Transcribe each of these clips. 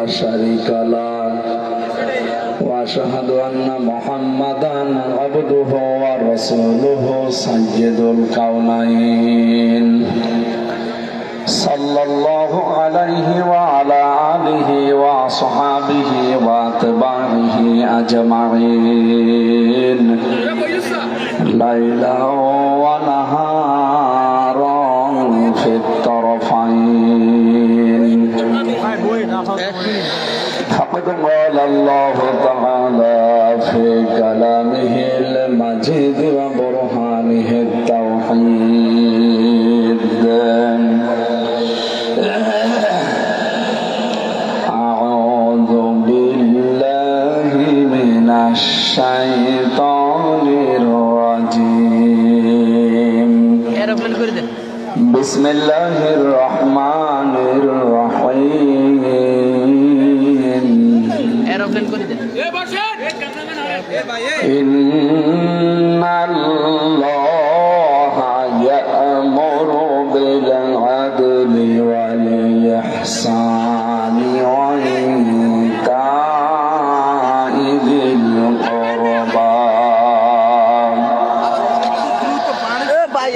شريك له وأشهد أن محمدا عبده ورسوله سيد الكونين صلى الله عليه وعلى آله وصحابه وأتباعه أجمعين ليلا ونهارا في الطرفين فقد قال الله تعالى في كلامه المجيد وبرهانه التوحيد أعوذ بالله من الشيطان الرجيم بسم الله الرحمن الرحيم إن الله يأمر بالعدل والإحسان وإيتاء ذي القربى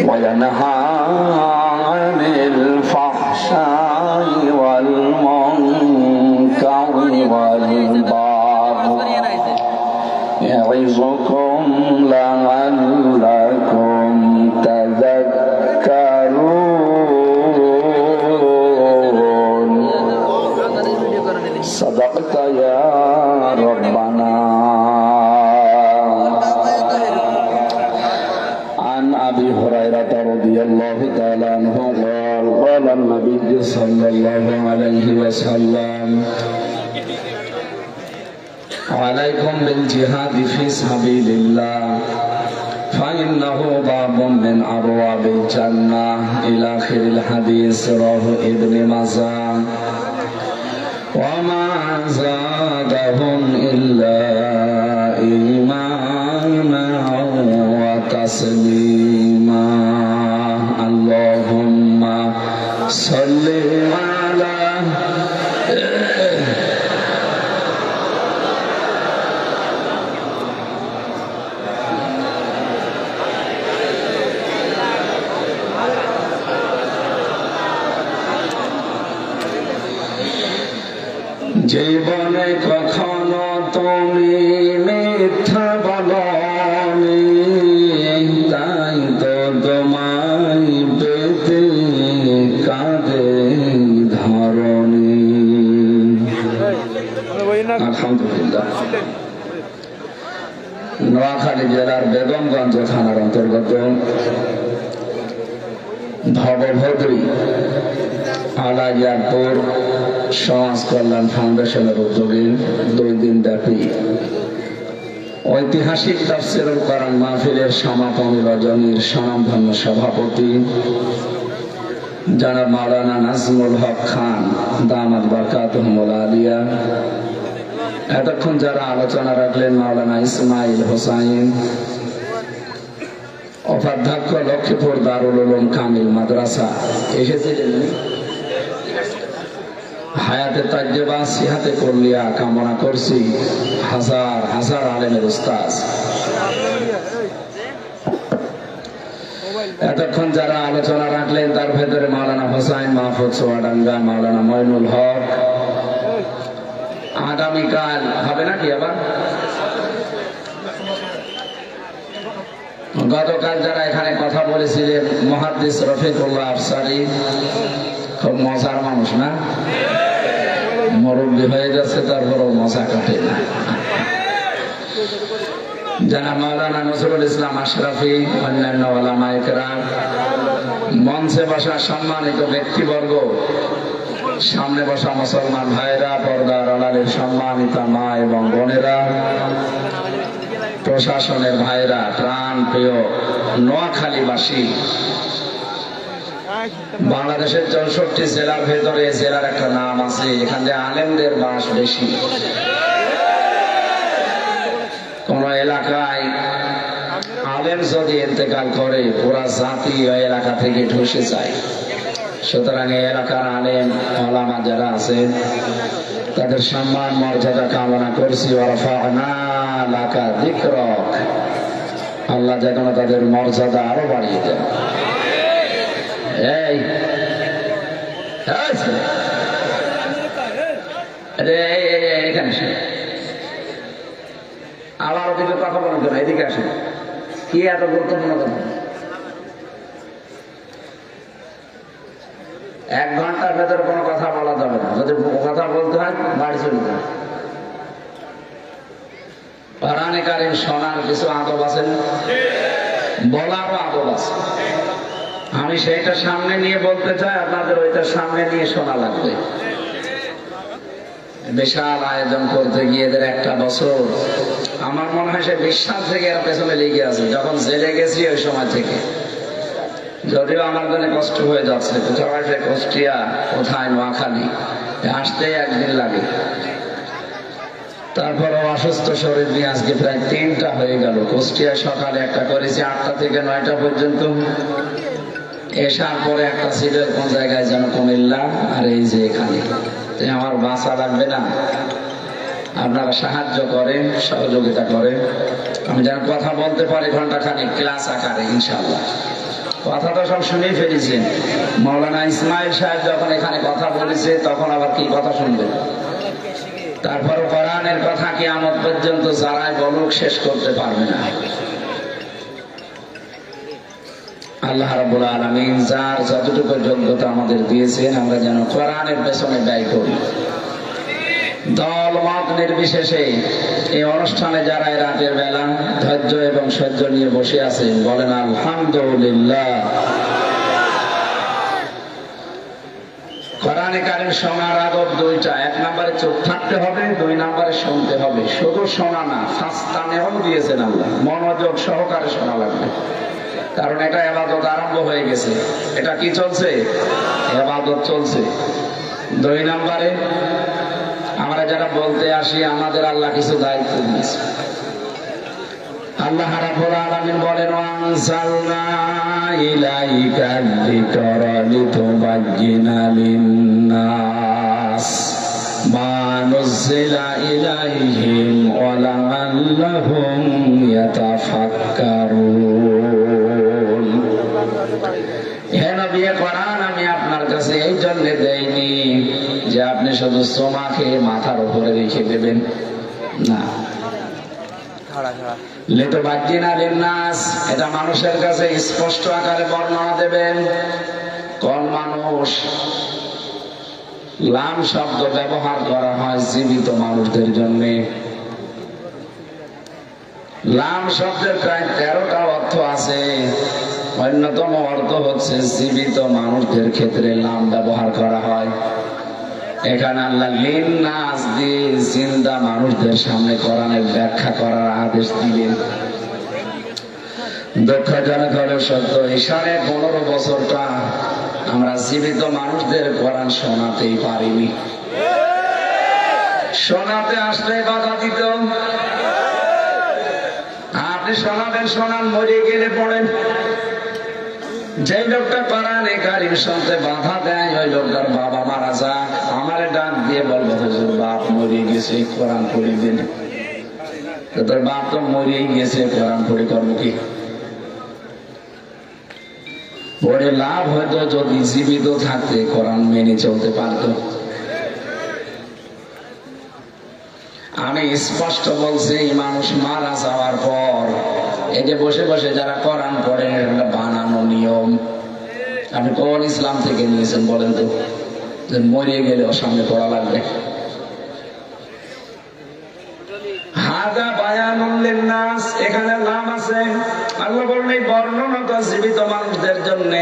وينهى عن الفحشاء والمنكر والبغي يعظكم لعلكم تذكرون صدقت يا ربنا. عن أبي هريرة رضي الله تعالى عنه قال قال النبي صلى الله عليه وسلم عليكم بالجهاد في سبيل الله فإنه باب من أبواب الجنة إلى آخر الحديث رواه ابن ماجه وما زادهم إلا إيمانا وتسليما اللهم صل على জীবনে কখনো তুমি মিথ্যা বলনি তাই তো তোমায় পেতে কাঁদে ধরণী। আলহামদুলিল্লাহ। নোয়াখালী জেলার বেগমগঞ্জ থানার অন্তর্গত ভবভদ্রী আলাইয়ারপুর সমাজ কল্যাণ ফাউন্ডেশনের উদ্যোগে 2 দিন ব্যাপী ঐতিহাসিক তাফসীরুল কোরআন মাহফিলের সমাপনী রজনীর স্বনামধন্য সভাপতি জনাব মাওলানা নাজমুল হক খান দামাত বারকাতুহুল আলিয়া, এতক্ষণ যারা আলোচনা রাখলেন মাওলানা ইসমাইল হোসাইন, উপাধ্যক্ষ লক্ষ্মীপুর দারুল উলুম কামিল মাদ্রাসা এসেছিলেন, হায়াতে তাজ্জেবা সিহাতে কুল্লিয়া কামনা করছি হাজার হাজার আলেমের উস্তাদ, এতক্ষণ যারা আলোচনা রাখলেন তার ভেতরে মাওলানা হোসাইন মাহফুজ সোয়াডাঙ্গা, মাওলানা মইনুল হক, আগামীকাল হবে নাকি আবার, গতকাল যারা এখানে কথা বলেছিলেন মুহাদ্দিস রফিকুল্লাহ আফসারী, খুব মজার মানুষ না, মুরব্বি হয়ে যাচ্ছে তারপরও মজা কাটে না। জানা মাওলানা নজরুল ইসলাম আশরাফি, অন্যান্য ওলামায়ে কেরাম, মঞ্চে বসা সম্মানিত ব্যক্তিবর্গ, সামনে বসা মুসলমান ভাইরা, পর্দার আড়ালের সম্মানিত মা এবং বোনেরা, প্রশাসনের ভাইরা, প্রাণ প্রিয় নোয়াখালীবাসী, বাংলাদেশের 64 জেলার ভেতরে জেলার একটা নাম আছে, এখানে আলেমদের বাস বেশি। কোন এলাকায় আলেম যদি ইন্তেকাল করে পুরা জাতি ওই এলাকা থেকে ধ্বসে যায়। সুতরাং এই এলাকার আলেম ওলামা যারা আছে তাদের সম্মান মর্যাদা কামনা করছি। ওয়ারফা'না লাকা যিকরাক, আল্লাহ যেন তাদের মর্যাদা আরো বাড়িয়ে দেন। এই এখানে আবার ওদিকে কথা বলেন কেন? এদিকে আসেন। কি এত গুরুত্বপূর্ণ কথা? 1 ঘন্টার ভেতরে কোনো কথা বলা যাবে না। যদি কথা বলতে হয় বাড়ি চলে যান। কোরআনে কারীম শোনার কিছু আদব আছে, বলারও আদব আছে। আমি সেইটা সামনে নিয়ে বলতে চাই, আপনাদের ওইটা সামনে নিয়ে শোনা লাগবে। বিশাল আয়োজন করতে গিয়ে এদের 1টা বছর, আমার মনে হয় সে 20 সাল থেকে এরা পেছনে লেগে আছে। যখন জেলে গেছি ওই সময় থেকে, যদিও আমার জন্য কষ্ট হয়ে যাচ্ছে। কোথায় সে কুষ্টিয়া, কোথায় নোয়াখালী, আসতে 1 দিন লাগে। তারপরও অসুস্থ শরীর নিয়ে আজকে প্রায় 3টা হয়ে গেল। কুষ্টিয়ায় সকালে একটা করেছি 8টা থেকে 9টা পর্যন্ত, এসার পরে একটা ছিল কোন জায়গায় যেন কুমিল্লা, আর এই যে এখানে। আমার বাঁচা লাগবে না, আপনারা সাহায্য করেন, সহযোগিতা করেন, আমি যেন কথা বলতে পারি ঘন্টাখানেক ক্লাস আকারে ইনশাআল্লাহ। কথা তো সব শুনেই ফেলেছেন। মাওলানা ইসমাইল সাহেব যখন এখানে কথা বলেছে তখন আবার কি কথা শুনবেন? তারপর কোরআনের কথা কিয়ামত পর্যন্ত যারাই বলুক শেষ করতে পারবে না। আল্লাহ রাব্বুল আলামিন যার যতটুকু যোগ্যতা আমাদের দিয়েছেন, আমরা যেন কোরআনের পেছনে ব্যয় করি। দল মত নির্বিশেষে এই অনুষ্ঠানে যারা রাতের বেলা ধৈর্য এবং সহ্য নিয়ে বসে আছেন, বলেন আলহামদুলিল্লাহ। কোরআনে কারীম শোনার আদব 2টা। 1 নম্বরে চুপ থাকতে হবে, 2 নম্বরে শুনতে হবে। শুধু শোনা না, ফাস্তানেও দিয়েছেন আল্লাহ, মনোযোগ সহকারে শোনা লাগবে। কারণ এটা ইবাদত আরম্ভ হয়ে গেছে। এটা কি চলছে? ইবাদত চলছে। 2 নম্বরে আমরা যারা বলতে আসি, আমাদের আল্লাহ কিছু দায়িত্ব দিয়েছে। আল্লাহ রাব্বুল আলামিন বলেন, আনজালনা ইলাইকা যিকরা লিতুবায়্যিনা লিন-নাস মা নুযিলা ইলাইহিম ওয়া লাআল্লাহুম ইয়াতাফাক্কারুন। হে নবী, কোরআন আমি আপনার কাছে এই জন্য দেইনি যে আপনি শুধু সোমাকে মাথার উপরে রেখে দেবেন, না। লিতুবায়্যিনা লিন-নাস, এটা মানুষের কাছে স্পষ্ট আকারে বর্ণনা দেবেন। কোন মানুষ? লাম শব্দ ব্যবহার করা হয় জীবিত মানুষদের জন্য। লাম শব্দের প্রায় 13টা অর্থ আছে। অন্যতম অর্থ হচ্ছে জীবিত মানুষদের ক্ষেত্রে লাম ব্যবহার করা হয়। এখানে আল্লাহ লিন-নাস দিয়ে জিন্দা মানুষদের সামনে কোরআনের ব্যাখ্যা করার আদেশ দিলেন। দুঃখজনক হলেও সত্য, এই 15.5 বছরটা আমরা জীবিত মানুষদের কোরআন শোনাতেই পারিনি। শোনাতে আসলে বাধা দিত। আপনি শোনাবেন, শোনান, মরে গেলে পড়েন। যে লোকটা কোরআনে কারীম শুনতে বাধা দেয়, ওই লোকটার বাবা মারা যাক, আমারে ডাক দিয়ে বলবো, হুজুর বাপ মরে গেছে, কোরআন পড়ে দেন। তোর বাপ তো মরেই গেছে, কোরআন পড়ে করবো কি? পড়ে লাভ হয়তো যদি জীবিত থাকতে কোরআন মেনে চলতে পারত। আমি স্পষ্ট বলছি, মানুষ মারা যাওয়ার পর এই যে বসে বসে যারা কোরআন পড়েন, এটা বানানো নিয়ম। আপনি কোন ইসলাম থেকে নিয়েছেন বলেন তো, যে মরে গেলে ওর সামনে পড়া লাগবে? হাদা বায়ানুল লিন-নাস, এখানে লাম আছে। আল্লাহ বলেন এই বর্ণনাটা জীবিত মানুষদের জন্য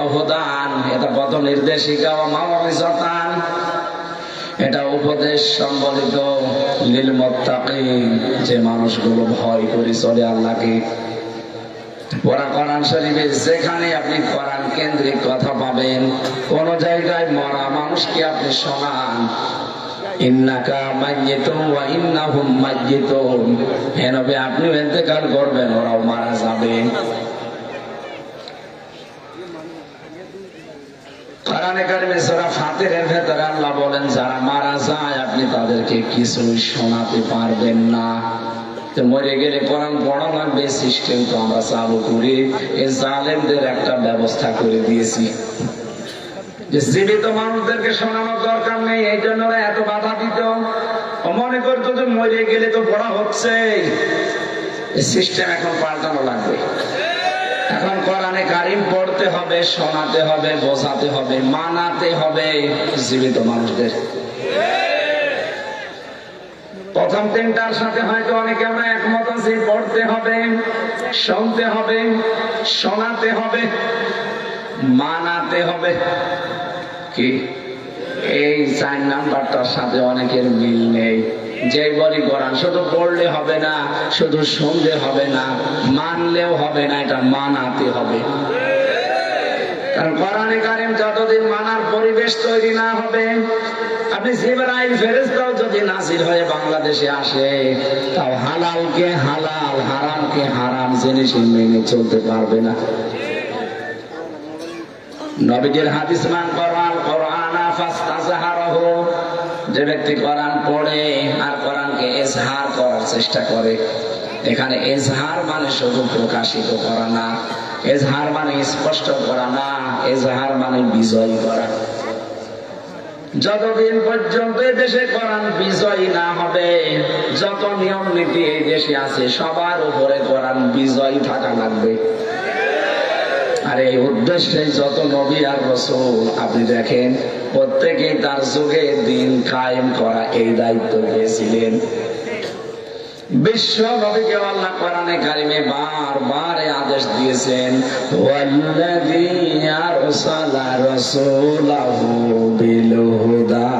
অবদান, এটা পথ নির্দেশিকা ও মাউইজাতান, এটা উপদেশ সম্বলিত লিল মুত্তাকিন, যে মানুষগুলো ভয় করে চলে আল্লাহকে। ওরা কোরআন শরীফে যেখানে আপনি কোরআন কেন্দ্রিক কথা পাবেন, কোন জায়গায় মরা মানুষকে আপনি শোনান, ইন্নাকা মাইয়িতুন ওয়া ইন্নাহুম মাইয়িতুন, হে নবী আপনিও ইন্তেকাল করবেন, ওরাও মারা যাবে। কোরআনে কারিমে সূরা ফাতিরের ভেতরে আল্লাহ বলেন যারা মারা যায় আপনি তাদেরকে কিছু শোনাতে পারবেন না। তো মরে গেলে কোরআন পড়া লাগবে, সিস্টেম তো আমরা চালু করি, এই জালেমদের একটা ব্যবস্থা করে দিয়েছি যে জীবিত মানুষদেরকে শোনানোর দরকার নেই, এই জন্য এত বাধা দিত। মনে করতো যে মরে গেলে তো পড়া হচ্ছে, এই সিস্টেম এখন পাল্টানো লাগবে। এখন কোরআনে কারিম পড়তে হবে, শোনাতে হবে, বোঝাতে হবে, মানাতে হবে জীবিত মানুষদের। প্রথম তিনটার সাথে হয়তো অনেকে আমরা একমত আছি, পড়তে হবে, শুনতে হবে, শোনাতে হবে, মানাতে হবে। কি এই 4 নাম্বারটার সাথে অনেকের মিল নেই। যে বলি কোরআন শুধু পড়লে হবে না, শুধু শুনলে হবে না, মানলেও হবে না, এটা মানাতে হবে। কারণ কোরআনে কারিম যতদিন মানার পরিবেশ তৈরি না হবে, আপনি জিবরাইল ফেরেশতাও যদি নাজিল হয়ে বাংলাদেশে আসে, তাও হালালকে হালাল, হারামকে হারাম জিনিস মেনে চলতে পারবে না। নবীজির হাদিস মান কোরআন কোরআনা ফাস্তাজহারহু, যে ব্যক্তি কোরআন পড়ে আর কোরআনকে ইজহার করার চেষ্টা করে। এখানে ইজহার মানে শুধু প্রকাশিত করা না, ইজহার মানে স্পষ্ট করা না, ইজহার মানে বিজয় করা। যতদিন পর্যন্ত এই দেশে কোরআন বিজয়ী না হবে, যত নিয়ম নীতি এই দেশে আছে সবার উপরে কোরআন বিজয়ী থাকা লাগবে। আর এই উদ্দেশ্যে যত নবী আর রাসূল আপনি দেখেন প্রত্যেকেই তার যুগে দিন কায়েম করা এই দায়িত্ব পেয়েছিলেন। বিশ্ব নবীকে আল্লাহ কোরআনে কারিমে বারবার আদেশ দিয়েছেন, ওয়াল্লাযী আরসালা রাসূলাহু বিল হুদা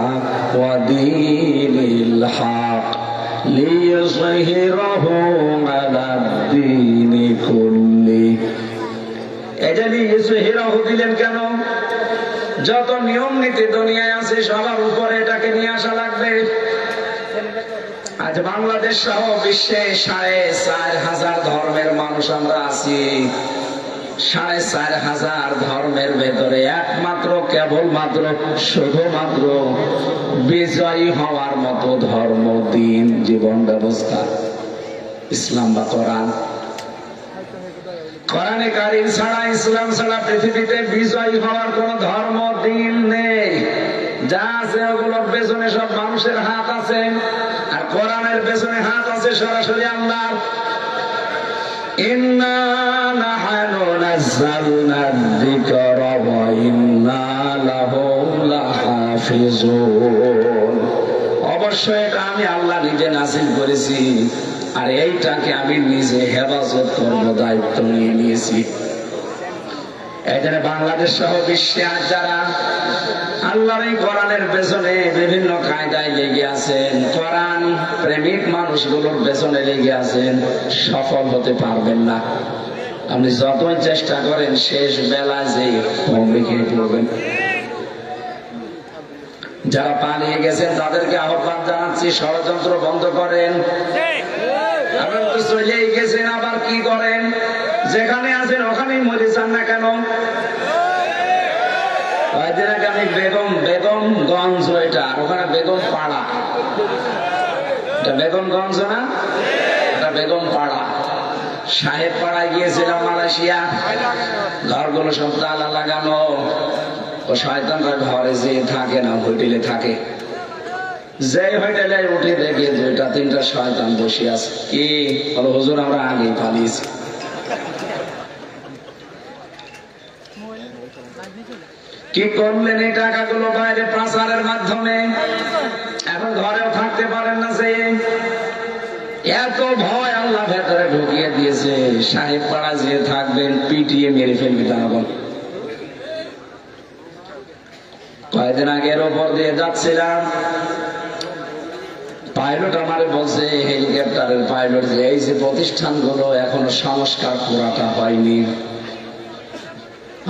ওয়া দীনিল হক লিইয়ুযহিরাহু আলাদ দীনি কুল্লি। এটা লিইয়ুযহিরাহু দিলেন কেন? যত নিয়ম নীতি দুনিয়ায় আছে সবার উপরে এটাকে নিয়ে আসা লাগবে। আজ বাংলাদেশ সহ বিশ্বে 4,500 ধর্মের মানুষ আমরা আছি। 4,500 ধর্মের ভেতরে একমাত্র কেবলমাত্র শুধুমাত্র বিজয়ী হওয়ার মতো ধর্ম, দিন, জীবন ব্যবস্থা ইসলাম বা কোরআন। কোরআনে কারিম ছাড়া, ইসলাম ছাড়া পৃথিবীতে বিজয়ী হওয়ার কোন ধর্ম, দিন নেই। যা আছে ওগুলোর পেছনে সব মানুষের হাত আছে, আর কোরআনের পেছনে হাত আছে সরাসরি আল্লাহর। ইন্না নাহনু নাযালনা যিকরা ওয়া ইন্না লাহু লাহাফিজুন। অবশ্যই এটা আমি আল্লাহ নিজে নাযিল করেছি, আর এইটাকে আমি নিজে হেফাজত করব, দায়িত্ব নিয়ে নিয়েছি। এখানে বাংলাদেশ সহ বিশ্বে আজ যারা আল্লাহর এই কোরআনের পেছনে বিভিন্ন কায়দায় লেগে আছেন, কোরআন প্রেমিক মানুষগুলোর পেছনে লেগে আছেন, সফল হতে পারবেন না। আপনি যতই চেষ্টা করেন শেষ বেলায় যে ভূমি খেয়ে পড়বেন। যারা পালিয়ে গেছেন তাদেরকে আহ্বান জানাচ্ছি, ষড়যন্ত্র বন্ধ করেন। আপনারা তো চলেই গেছেন, আবার কি করেন? যেখানে আছেন ওখানেই মরে যান না কেন? কয়েকদিন আগে আমি বেগমগঞ্জ, এটা ওখানে বেগম পাড়া, এটা বেগমগঞ্জ না, এটা বেগম পাড়া, সাহেব পাড়ায় গিয়েছিলাম মালয়েশিয়া। ঘরগুলো সব তালা লাগানো, ও শয়তানরা ঘরে যে থাকে না, হোটেলে থাকে। যে হোটেলে উঠে দেখে 2-3টা শয়তান বসে আছে। কি বলো হুজুর, আমরা আগেই পালিয়েছি। কি করলেন এই টাকাগুলো? বাইরে পাচারের মাধ্যমে। এখন ঘরেও থাকতে পারেন না, যে এত ভয় আল্লাহ ভেতরে ঢুকিয়ে দিয়েছে। সাহেব পাড়া যে থাকবেন, পিটিয়ে মেরে ফেলবে জনগণ। কয়েকদিন আগের ওপর দিয়ে যাচ্ছিলাম, পাইলট আমারে বলছে, হেলিকপ্টারের পাইলট, যে এই যে প্রতিষ্ঠানগুলো এখনো সংস্কার পুরাটা হয়নি।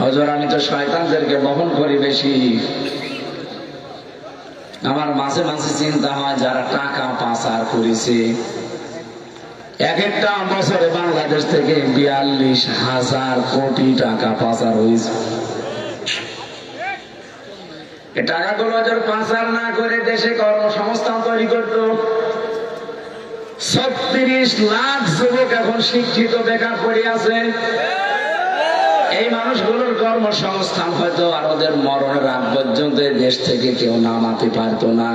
হযরত আমি তো শয়তানদেরকে বহন করি বেশি। আমার মাঝে মাঝে চিন্তা হয় যারা টাকা পাচার করেছে, এক একটা বছরে বাংলাদেশ থেকে 42,000 কোটি টাকা পাচার হয়েছে। এই টাকাগুলো যারা পাচার না করে দেশে কর্মসংস্থান তৈরি করত। 36 লাখ যুবক এখন শিক্ষিত বেকার পড়ে আছে। এই মানুষগুলোর কর্মসংস্থান হয়তো আর ওদের মরণের আগ পর্যন্ত দেশ থেকে কেউ নামাতে পারতো না।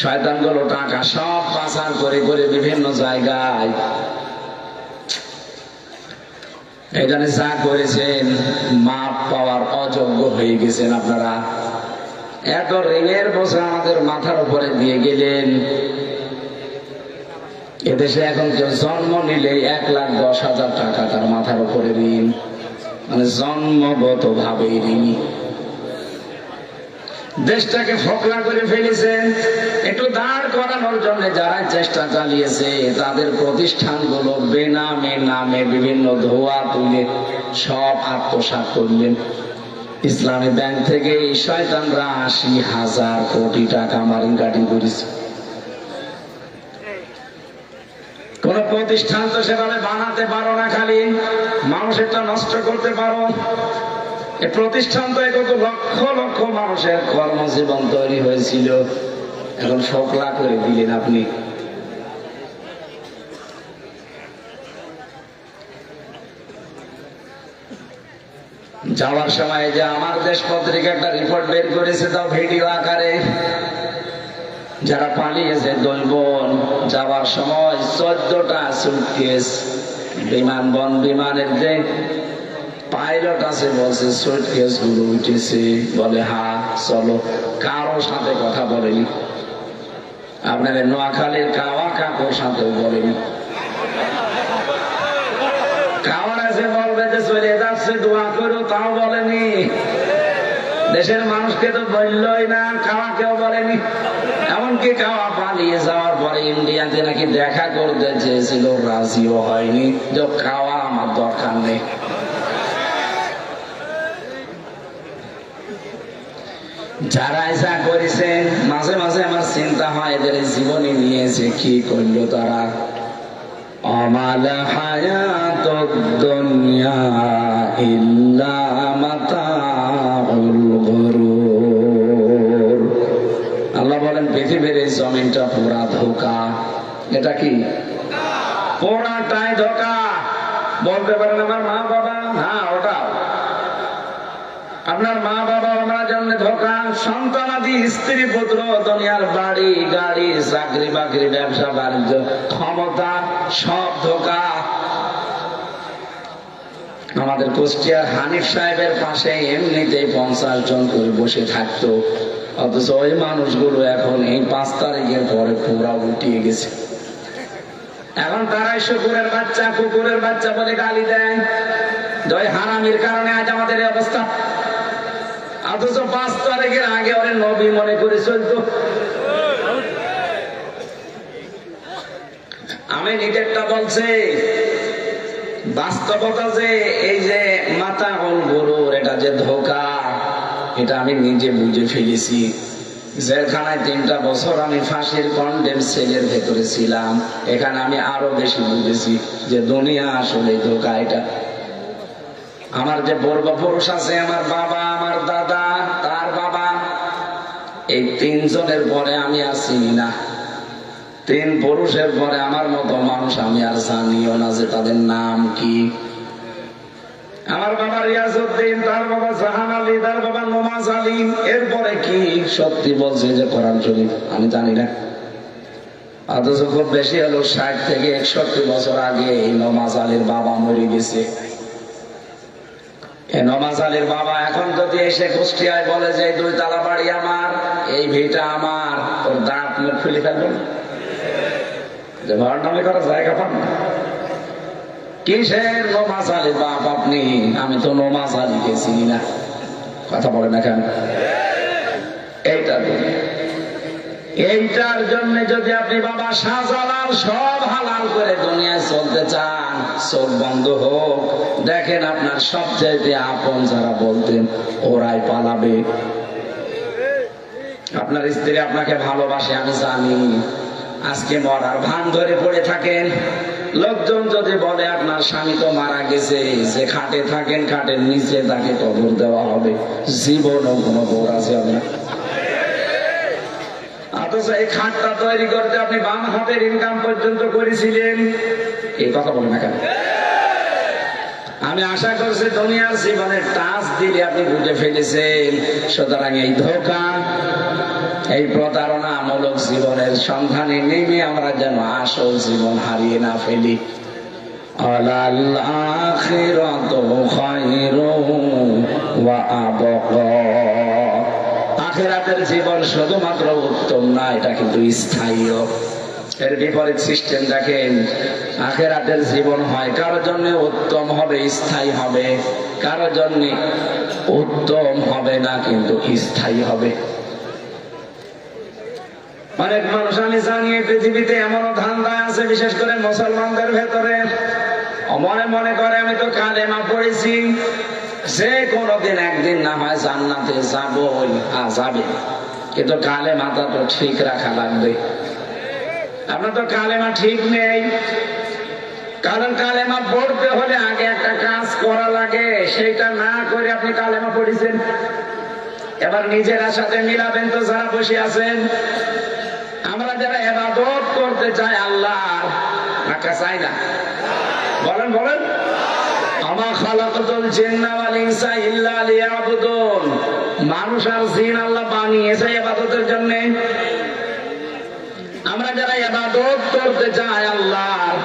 শয়তানগুলো টাকা সব পাচার করে করে বিভিন্ন জায়গায় এখানে যা করেছেন মাপ পাওয়ার অযোগ্য হয়ে গেছেন আপনারা। এত ঋণের বোঝা আমাদের মাথার উপরে দিয়ে গেলেন। এদেশে এখন কেউ জন্ম নিলে 1,10,000 টাকা তার মাথার উপরে ঋণ, মানে জন্মগত ভাবে ঋণী। দেশটাকে ফোকলা করে ফেলেছেন। একটু দাঁড় করানোর জন্য যারা চেষ্টা চালিয়েছে তাদের প্রতিষ্ঠানগুলো বেনামে নামে বিভিন্ন ধোয়া তুলে সব আত্মসাৎ করলেন। ইসলামী ব্যাংক থেকে এই শয়তানরা 80,000 কোটি টাকা মারিনকাটি করেছে। কোন প্রতিষ্ঠান তো সেভাবে বানাতে পারো না, খালি মানুষেরটা নষ্ট করতে পারো। এই প্রতিষ্ঠান তো কত লক্ষ লক্ষ মানুষের কর্মজীবন তৈরি হয়েছিল, এখন ফোকলা করে দিলেন আপনি। যাওয়ার সময় যে আমার দেশ পত্রিকা একটা রিপোর্ট বের করেছে, তাও ভিডিও আকারে, যারা পালিয়েছে দুই বোন যাওয়ার সময় 14টা সুটকেস বিমানের যে পাইলট আছে বলছে সুটকেস গুলো উঠেছে, বলে হ্যাঁ চলো, কারো সাথে কথা বলেনি। আপনাদের নোয়াখালীর কাওয়া কাকুর সাথেও বলেনি। কাওয়ার আছে বলবে যে চলে যাচ্ছে দোয়া করো, তাও বলেনি। দেশের মানুষকে তো বললই না, কাওয়া কেউ বলেনি। এমনকি কাওয়া পালিয়ে যাওয়ার পরে ইন্ডিয়াতে নাকি দেখা করতে চেয়েছিল, রাজিও হয়নি, যে কাওয়া আমার দরকার নেই। যারা যা করেছেন মাঝে মাঝে আমার চিন্তা হয় এদের জীবনী নিয়েছে কি করলো তারা। আমাল হায়াতুদ দুনিয়া ইল্লা মাতাউল গুরুর। আল্লাহ বলেন পৃথিবীর এই জমিনটা পুরা ধোঁকা। এটা কি? পুরাটাই ধোঁকা। বলতে পারেন আমার মা বাবা, হ্যাঁ ওটাও। আপনার মা বাবা আমার জন্য ধোঁকা, সন্তানাদি স্ত্রী পুত্র দুনিয়ার বাড়ি গাড়ি চাকরি বাকরি ব্যবসা বাণিজ্য ক্ষমতা সব ধোঁকা। আমাদের কুষ্টিয়ার হানিফ সাহেবের পাশে এমনিতেই 50 জন করে বসে থাকতো, অথচ ওই মানুষগুলো এখন এই 5 তারিখের পরে পুরা উঠিয়ে গেছে। এখন তারাই শুকুরের বাচ্চা কুকুরের বাচ্চা বলে গালি দেয়। ওই হারামির কারণে আজ আমাদের এই অবস্থা। অথচ 5 তারিখের আগে ওরে নবী মনে করে চলতো। আমি নিজেরটা বলছি, বাস্তবতা যে এই যে মাতা গরুর এটা যে ধোঁকা, এটা আমি নিজে বুঝে ফেলেছি। জেলখানায় 3টা বছর আমি ফাঁসির কন্ডেম সেলের ভেতরে ছিলাম, এখানে আমি আরো বেশি বুঝেছি যে দুনিয়া আসলে ধোঁকা। এটা আমার যে পূর্বপুরুষ আছে, আমার বাবা আমার দাদা তার বাবা, এই 3 জনের পরে আমি আর চিনি না। 3 পুরুষের পরে আমার মতো মানুষ আমি আর জানিও না যে তাদের নাম কি। আমার বাবা রিয়াজউদ্দিন, তার বাবা জাহান আলী, তার বাবা নমাজ আলী, এরপরে কি সত্যি বলছে যে কোরআন শরীফ আমি জানি না। অথচ খুব বেশি হলো 60 থেকে 61 বছর আগে এই নমাজ আলীর বাবা মরে গেছে। এই নমাজ আলীর বাবা এখন যদি এসে কুষ্টিয়ায় বলে যে 2 তালা বাড়ি আমার, এই ভিটা আমার, ওর দাঁত মুখ ফেলে ফেলবেন যে ঘর নামে করার জায়গা পান না। কিসের নমাজ আলীর বাপ আপনি? আমি তো নমাজ আলীকে চিনি না। কথা বলে না কেন? এইটার জন্য যদি আপনি বাবা শাহজালাল সব হালাল করে দুনিয়ায় চলতে চান, চোখ বন্ধ হোক, দেখেন আপনার সবচেয়ে আপন যারা বলতেন ওরাই পালাবে। আপনার স্ত্রী আপনাকে ভালোবাসে আমি জানি, আজকে মরার ভান ধরে পড়ে থাকেন, লোকজন যদি বলে আপনার স্বামী তো মারা গেছে, যে খাটে থাকেন খাটের নিচে তাকে কবর দেওয়া হবে, জীবনও কোনো বোরাজ হবে না। অথচ এই খাটটা তৈরি করতে আপনি বাম হাতের ইনকাম পর্যন্ত করেছিলেন, এই কথা বলে না কেন? আমি আশা করছি দুনিয়ার জীবনের টাচ দিলে আপনি বুঝে ফেলেছেন। সুতরাং এই ধোঁকা, এই প্রতারণামূলক জীবনের সন্ধানে নেমে আমরা যেন আসল জীবন হারিয়ে না ফেলি। আলাল আখিরাতু খায়রুন ওয়া আবকা। আখিরাতের জীবন শুধুমাত্র উত্তম না, এটা কিন্তু স্থায়ীও। এর বিপরীত সিস্টেম দেখেন, আখিরাতের জীবন হয় কারোর জন্য উত্তম হবে, স্থায়ী হবে, কারোর জন্য উত্তম হবে না কিন্তু স্থায়ী হবে। অনেক মানুষ আমি জানি পৃথিবীতে এমনও ধান্দা আছে, বিশেষ করে মুসলমানদের ভেতরে, মনে মনে করে আমি তো কালেমা পড়েছি, যে কোনদিন একদিন না হয় জান্নাতে যাবই, যাবে, কিন্তু কালেমাটা তো ঠিক রাখা লাগবে। আপনার তো কালেমা ঠিক নেই, কারণ কালেমা পড়তে হলে আগে একটা কাজ করা লাগে, সেইটা না করে আপনি কালেমা পড়েছেন। এবার নিজেরা সাথে মিলাবেন তো যারা বসে আছেন, আমরা যারা ইবাদত করতে চাই আল্লাহর, টাকা চাই না, বলেন বলেন, আমা খালাকাতুল জিন্না ওয়াল ইনসা ইল্লা লিয়াবুদুন। মানুষ আর জিন আল্লাহ বানিয়েছে ইবাদতের জন্য। আমরা যারা ইবাদত করতে চাই আল্লাহর,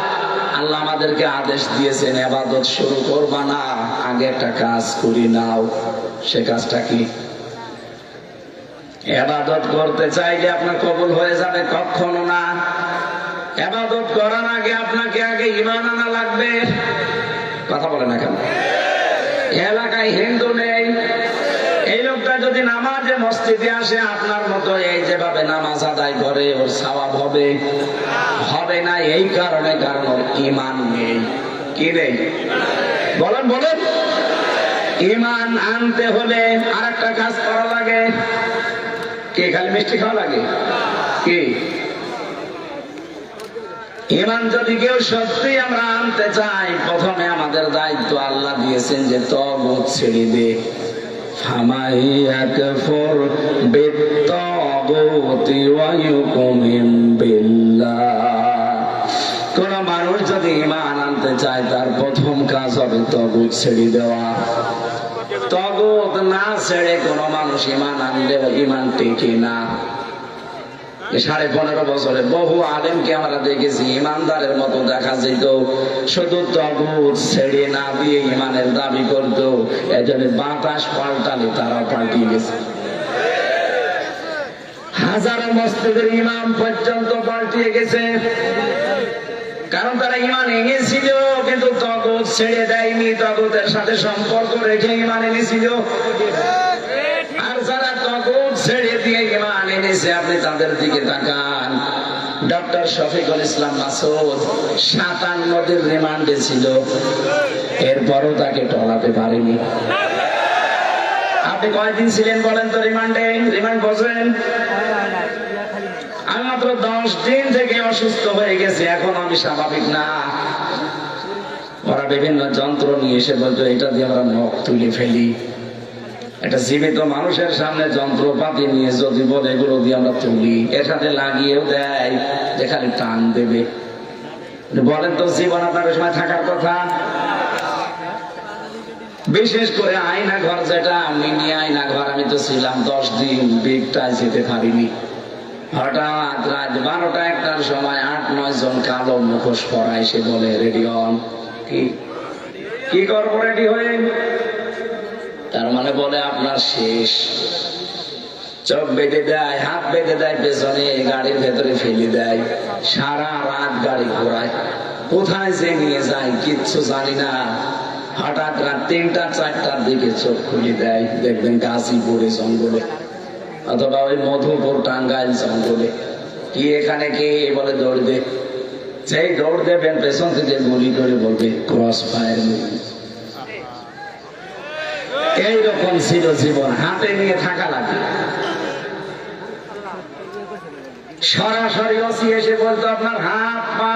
আল্লাহ আমাদেরকে আদেশ দিয়েছেন ইবাদত শুরু করবা না, আগে একটা কাজ করি নাও। সে কাজটা কি? ইবাদত করতে চাইলে আপনার কবুল হয়ে যাবে? কখনো না। ইবাদত করার আগে আপনাকে আগে ঈমান আনা লাগবে। কথা বলে না কেন? এলাকায় হিন্দু নেই, এই লোকটা যদি নামাজে মসজিদে আসে আপনার মতো এই যেভাবে নামাজ আদায় করে ওর সওয়াব হবে? হবে না। এই কারণে, কারণ ওর ঈমান নেই। কি নেই? বলেন বলেন। ঈমান আনতে হলে আরেকটা কাজ করা লাগে। কি খালি মিষ্টি খাওয়া লাগে? কি? ঈমান যদি কেউ সত্যি আমরা আনতে চাই, প্রথমে আমাদের দায়িত্ব আল্লাহ দিয়েছেন যে তাগুত ছেড়ে দে। ফামাই ইয়াকফুর বিত্তাগুতি ওয়া ইউমিন বিল্লাহ। কোন মানুষ যদি ঈমান আনতে চায় তার প্রথম কাজ হবে তাগুত ছেড়ে দেওয়া। তাগুত না ছেড়ে কোন মানুষ ঈমান আনলে ঈমান টেকে না। 15.5 বছরে বহু আলেমকে আমরা দেখেছি ইমানদারের মতো দেখা যেত, শুধু তাগুত ছেড়ে না দিয়ে ইমানের দাবি করত। এজন্য বাতাস পাল্টালে তারা পাল্টিয়ে গেছে। হাজারো মসজিদের ইমাম পর্যন্ত পাল্টিয়ে গেছে, কারণ তারা ইমান এনেছিল কিন্তু তাগুত ছেড়ে দেয়নি, তাগুতের সাথে সম্পর্ক রেখে ইমান এনেছিল। আর যারা তাগুত ছেড়ে দিয়ে ঈমান এনেছে আপনি তাদের দিকে তাকান। ডক্টর শফিকুল ইসলাম মাসুদ 57 দিন রিমান্ডে ছিল, এরপরও তাকে টলাতে পারেনি। আপনি কয়দিন ছিলেন বলেন তো রিমান্ডে? রিমান্ড বসেন। আমি মাত্র 10 দিন থেকে অসুস্থ হয়ে গেছে, এখন আমি স্বাভাবিক না। ওরা বিভিন্ন যন্ত্র নিয়ে এসে বলতো এটা দিয়ে আমরা নখ তুলে ফেলি। একটা জীবিত মানুষের সামনে যন্ত্রপাতি নিয়ে যদি বলে এগুলো দিয়ে আমরা তুলি, এর সাথে লাগিয়েও দেয় যে খালি টান দেবে। বলেন তো জীবন আপনার সময় থাকার কথা? বিশেষ করে আয়না ঘর, যেটা মিনি আয়না ঘর, আমি তো ছিলাম 10 দিন, বিগটায় যেতে পারিনি। হঠাৎ রাত 12টা-1টার সময় 8-9 জন কালো মুখোশ পরা এসে বলে রেডি হন। কি করবো রেডি হয়ে? তার মানে বলে আপনার শেষ। চোখ বেঁধে দেয়, হাত বেঁধে দেয়, পেছনে গাড়ির ভেতরে ফেলে দেয়, সারা রাত গাড়ি ঘোরায়, কোথায় যে নিয়ে যায় কিচ্ছু জানি না। হঠাৎ রাত 3টা-4টার দিকে চোখ খুলে দেয়, দেখবেন গাজীপুরে জঙ্গলে অথবা ওই মধুপুর টাঙ্গাইল জঙ্গলে। কি এখানে কে? বলে দৌড় দে। সেই দৌড় দেবেন, পেছন থেকে গুলি করে বলবে ক্রস ফায়ার। এইরকম ছিল জীবন, হাতে নিয়ে থাকা লাগে। সরাসরি ওসি এসে বলতো আপনার হাত পা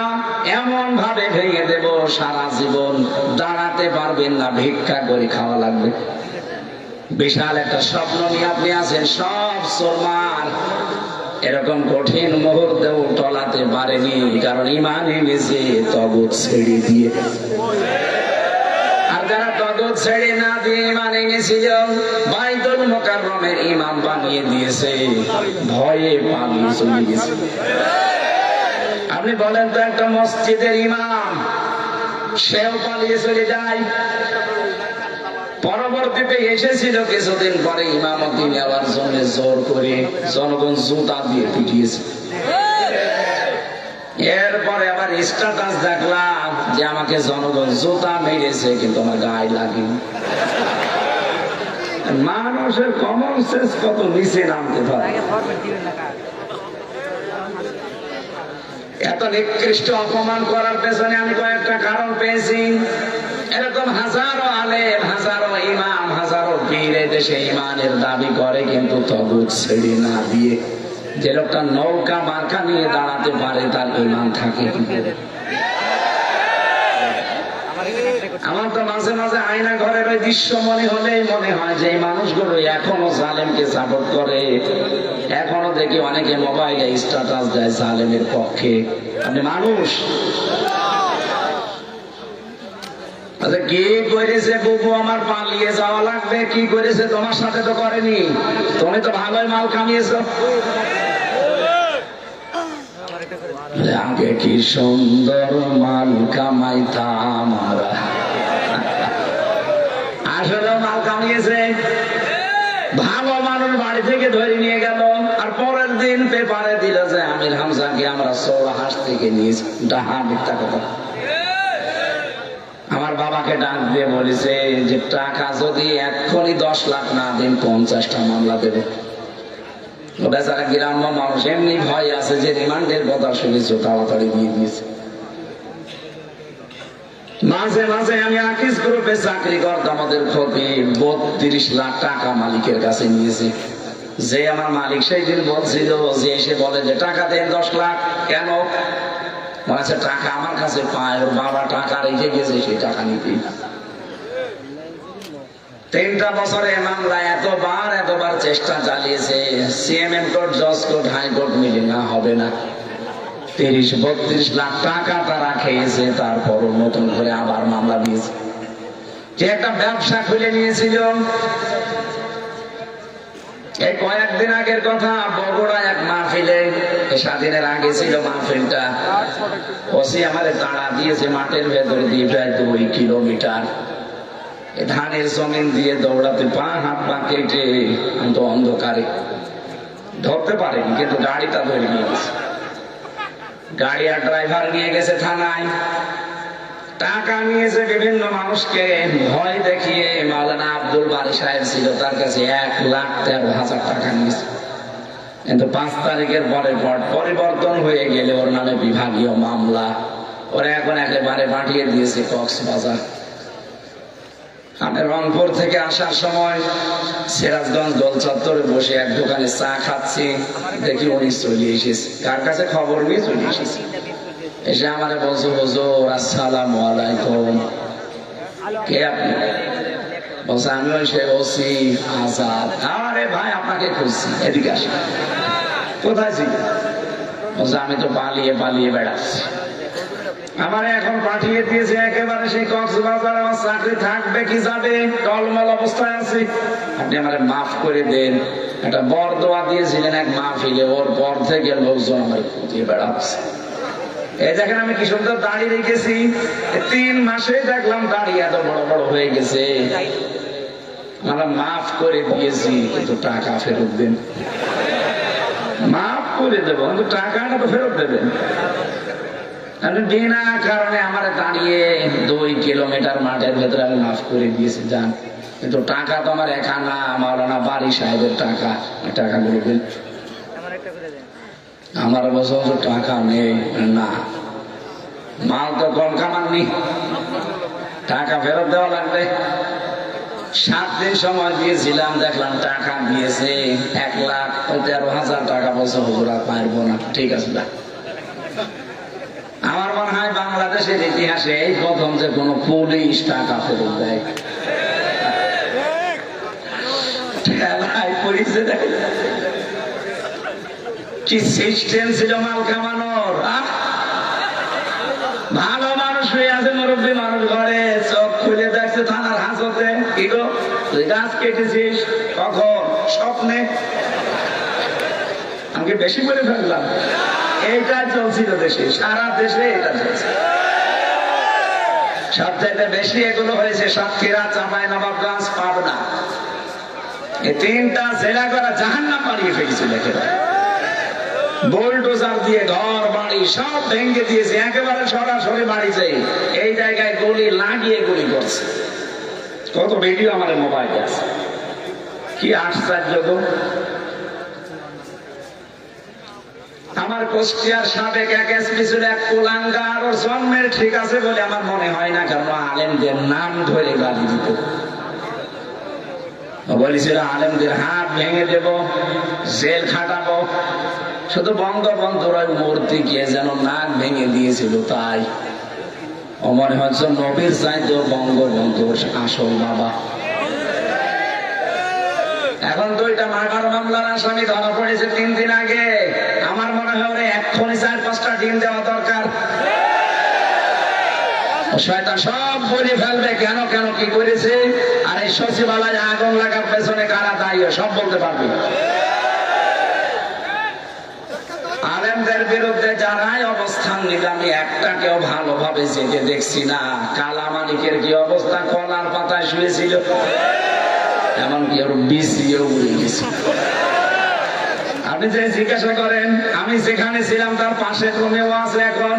এমন ভাবে ভেঙে দেব সারা জীবন দাঁড়াতে পারবেন না, ভিক্ষা করে খাওয়া লাগবে। বিশাল একটা স্বপ্ন নিয়ে আপনি আছেন, সব চোরমার। এরকম কঠিন মুহূর্তেও টলাতে পারেনি, কারণ ইমান এনেছে তগুত ছেড়ে দিয়ে। আর যারা তগুত ছেড়ে না দিয়ে ইমান এনেছিল, বাইতুল মুকাররমের ইমাম বানিয়ে দিয়েছে, ভয়ে পালিয়ে চলে গেছে। আপনি বলেন তো, একটা মসজিদের ইমাম সেও পালিয়ে চলে যায়। পরবর্তীতে এসেছিল কিছুদিন পরে ইমামতি নেওয়ার জন্য জোর করে জনগণ জুতা দিয়ে পিটিয়েছে। এরপরে আবার স্ট্যাটাস দেখলাম যে আমাকে জনগণ জুতা মেরেছে, কিন্তু আমার গায়ে লাগেনি। মানুষের কমন সেন্স কত নিচে নামতে পারে। এত নিকৃষ্ট অপমান করার পেছনে আমি কয়েকটা কারণ পেয়েছি। এরকম হাজারো আলেম, হাজারো ইমাম, হাজারো পীর দেশে ইমানের দাবি করে, কিন্তু তগুত ছেড়ে না দিয়ে। যে লোকটা নৌকা মার্কা নিয়ে দাঁড়াতে পারে, তার ইমান থাকে কি করে? আমার তো মাঝে মাঝে আয়না ঘরের ওই দৃশ্য মনে হলেই মনে হয় যে এই মানুষগুলো এখনো জালেমকে সাপোর্ট করে। এখনো দেখি অনেকে মোবাইলে স্ট্যাটাস দেয় জালেমের পক্ষে। আপনি মানুষ কি করেছে বুবু আমার পালিয়ে যাওয়া লাগবে? কি করেছে? তোমার সাথে তো করেনি, তুমি তো ভালোই মাল কামিয়েছ। আগে কি সুন্দর মাল কামাইতাম আমরা। আসলে মাল কামিয়েছে। ভালো মানুষ বাড়ি থেকে ধরে নিয়ে গেল, আর পরের দিন পেপারে দিল যে আমির হামজাকে আমরা চৌরাহাট থেকে নিয়েছি। ডাহা মিথ্যা কথা। আমার বাবাকে ডাক দিয়ে বলেছে যে টাকা যদি এক্ষুনি 10 লাখ না দিন 50টা মামলা দেবে। বেচারা গ্রাম্য মানুষ এমনি ভয় আছে যে রিমান্ডের কথা শুনেছ, তাড়াতাড়ি দিয়ে দিয়েছে। মাঝে মাঝে আমি আকিস গ্রুপে চাকরি করতাম, আমাদের ক্ষতি 32 লাখ টাকা মালিকের কাছে নিয়েছে। যে আমার মালিক সেই দিন বলছিল, যে এসে বলে যে টাকা দেন 10 লাখ। কেন? বলেছে টাকা আমার কাছে পায়, ওর বাবা টাকা রেখে গেছে, সেই টাকা নিতেই। 3টা বছরে মামলা এতবার চেষ্টা চালিয়েছে। সিএমএম কোর্ট, জজ কোর্ট, হাইকোর্ট মিলে না, হবে না। 30-32 লাখ টাকা তারা খেয়েছে, তারপরও নতুন করে আবার মামলা দিয়েছে। যে একটা ব্যবসা খুলে নিয়েছিল। এই কয়েকদিন আগের কথা, বগুড়া এক মাহফিলে, স্বাধীনের আগে ছিল মাহফিলটা, ওসি আমাদের তাড়া দিয়েছে মাঠের ভেতর দিয়ে প্রায় 2 কিলোমিটার। ধানের জমিন দিয়ে দৌড়াতে পা হাত পা কেটে, আমি তো অন্ধকারে ধরতে পারিনি, কিন্তু গাড়িটা ধরে নিয়ে গেছে। গাড়ি আর ড্রাইভার নিয়ে গেছে থানায়। টাকা নিয়েছে বিভিন্ন মানুষকে ভয় দেখিয়ে। মাওলানা আব্দুল বারী সাহেব ছিল, তার কাছে 1,13,000 টাকা নিয়েছে। কিন্তু 5 তারিখের পরে পরিবর্তন হয়ে গেলে ওর নামে বিভাগীয় মামলা। ওরা এখন একেবারে পাঠিয়ে দিয়েছে কক্সবাজার। আমি রংপুর থেকে আসার সময় সিরাজগঞ্জ গোল চত্বরে বসে এক দোকানে চা খাচ্ছি, দেখি উনি চলে এসেছে। কার কাছে খবর নিয়ে চলে এসেছে। এসে আমার বলছো, হুজুর আসসালামু আলাইকুম। কে আপনি? বলছে আমি ওই সে ওসি আজাদ। আরে ভাই, আপনাকে খুঁজছি, এদিকে আসি। কোথায় ছিল? বলছে আমি তো পালিয়ে বেড়াচ্ছি। আমার এখন পাঠিয়ে দিয়েছে একেবারে সেই কক্সবাজার। আমার চাকরি থাকবে কি যাবে, টলমল অবস্থায় আছি। আপনি আমারে মাফ করে দেন। একটা বরদোয়া দিয়েছিলেন এক মাহফিলে, ওর পর থেকে লোকজন আমার খুঁজে বেড়াচ্ছে। এই দেখেন আমি কি সুন্দর দাড়ি রেখেছি, 3 মাসে দেখলাম দাড়ি এত বড় বড় হয়ে গেছে। আমরা মাফ করে দিয়েছি, কিন্তু টাকা ফেরত দেন। মাফ করে দেবো, কিন্তু টাকাটা তো ফেরত দেবেন। বিনা কারণে আমার দাঁড়িয়ে 2 কিলোমিটার মাঠের ভেতরে আমি মাফ করে দিয়েছি, যান। কিন্তু টাকা তো আমার একা না, মাওলানা বারী সাহেবের টাকা। টাকাগুলো দেন। আমার বছর টাকা নেই না, মাল তো কম কামাননি, টাকা ফেরত দেওয়া লাগবে। 7 দিন সময় দিয়েছিলাম, দেখলাম টাকা দিয়েছে 1,13,000 টাকা। বলছে হুজুর আর পারবো না। ঠিক আছে না, আমার মনে হয় বাংলাদেশের ইতিহাসে এই প্রথম যে কোনো পুলিশ টাকা ফেরত দেয়। কি সিস্টেম ছিল মাল কামানোর। ভালো মানুষ হয়ে আছে, মুরব্বী মানুষ, ঘরে চোখ খুলে দেখছে থানার হাজতে, কি গো তুই গাছ কেটেছিস কখন? স্বপ্নে। আমি বেশি বলে ফেললাম। এইটা চলছিল দেশে, সারা দেশে এটা চলছে। সবচাইতে বেশি এগুলো হয়েছে সাতক্ষীরা, চাঁপাইনবাবগঞ্জ, পাবনা। এই 3টা জেলা করা জাহান্নাম বানিয়ে ফেলেছিল একেবারে। বুলডোজার দিয়ে ঘর বাড়ি সব ভেঙে দিয়েছে, একেবারে সরাসরি বাড়িতে এই জায়গায় গুলি লাগিয়ে গুলি করছে। কত ভিডিও আমার মোবাইলে আছে। কি আশ্চর্য গো। আমার কুষ্টিয়ার সাবেক এক এসপি ছিল এক কুলাঙ্গার, ওর জন্মের ঠিক আছে বলে আমার মনে হয় না, কারণ আলেমদের নাম ধরে গালি দিত। বলেছিল আলেমদের হাত ভেঙে দেব, জেল খাটাবো। শুধু বঙ্গবন্ধুর মূর্তি গিয়ে যেন নাক ভেঙে দিয়েছিল তাই। ও মনে হচ্ছে নবীর চাইতেও বঙ্গবন্ধুর আসল বাবা। এখন 2টা মার্ডার মামলার আসামি ধরা পড়েছে 3 দিন আগে। আমার মনে হয় ওরে এক্ষুনি 4-5টা ডিম দেওয়া দরকার। শয়তান সব বলে ফেলবে কেন কেন কি করেছে, আর এই সচিবালয়ে আগুন লাগার পেছনে কারা দায়ী সব বলতে পারবে। আলেমদের বিরুদ্ধে যারাই অবস্থান নিল আমি একটাকেও ভালোভাবে যেতে দেখছি না। কালা মালিকের কি অবস্থা, কলার পাতায় শুয়েছিল, এমনকি ওর বিসিও উড়ে গেছে। আপনি যে জিজ্ঞাসা করেন, আমি যেখানে ছিলাম তার পাশের রুমেও আছে এখন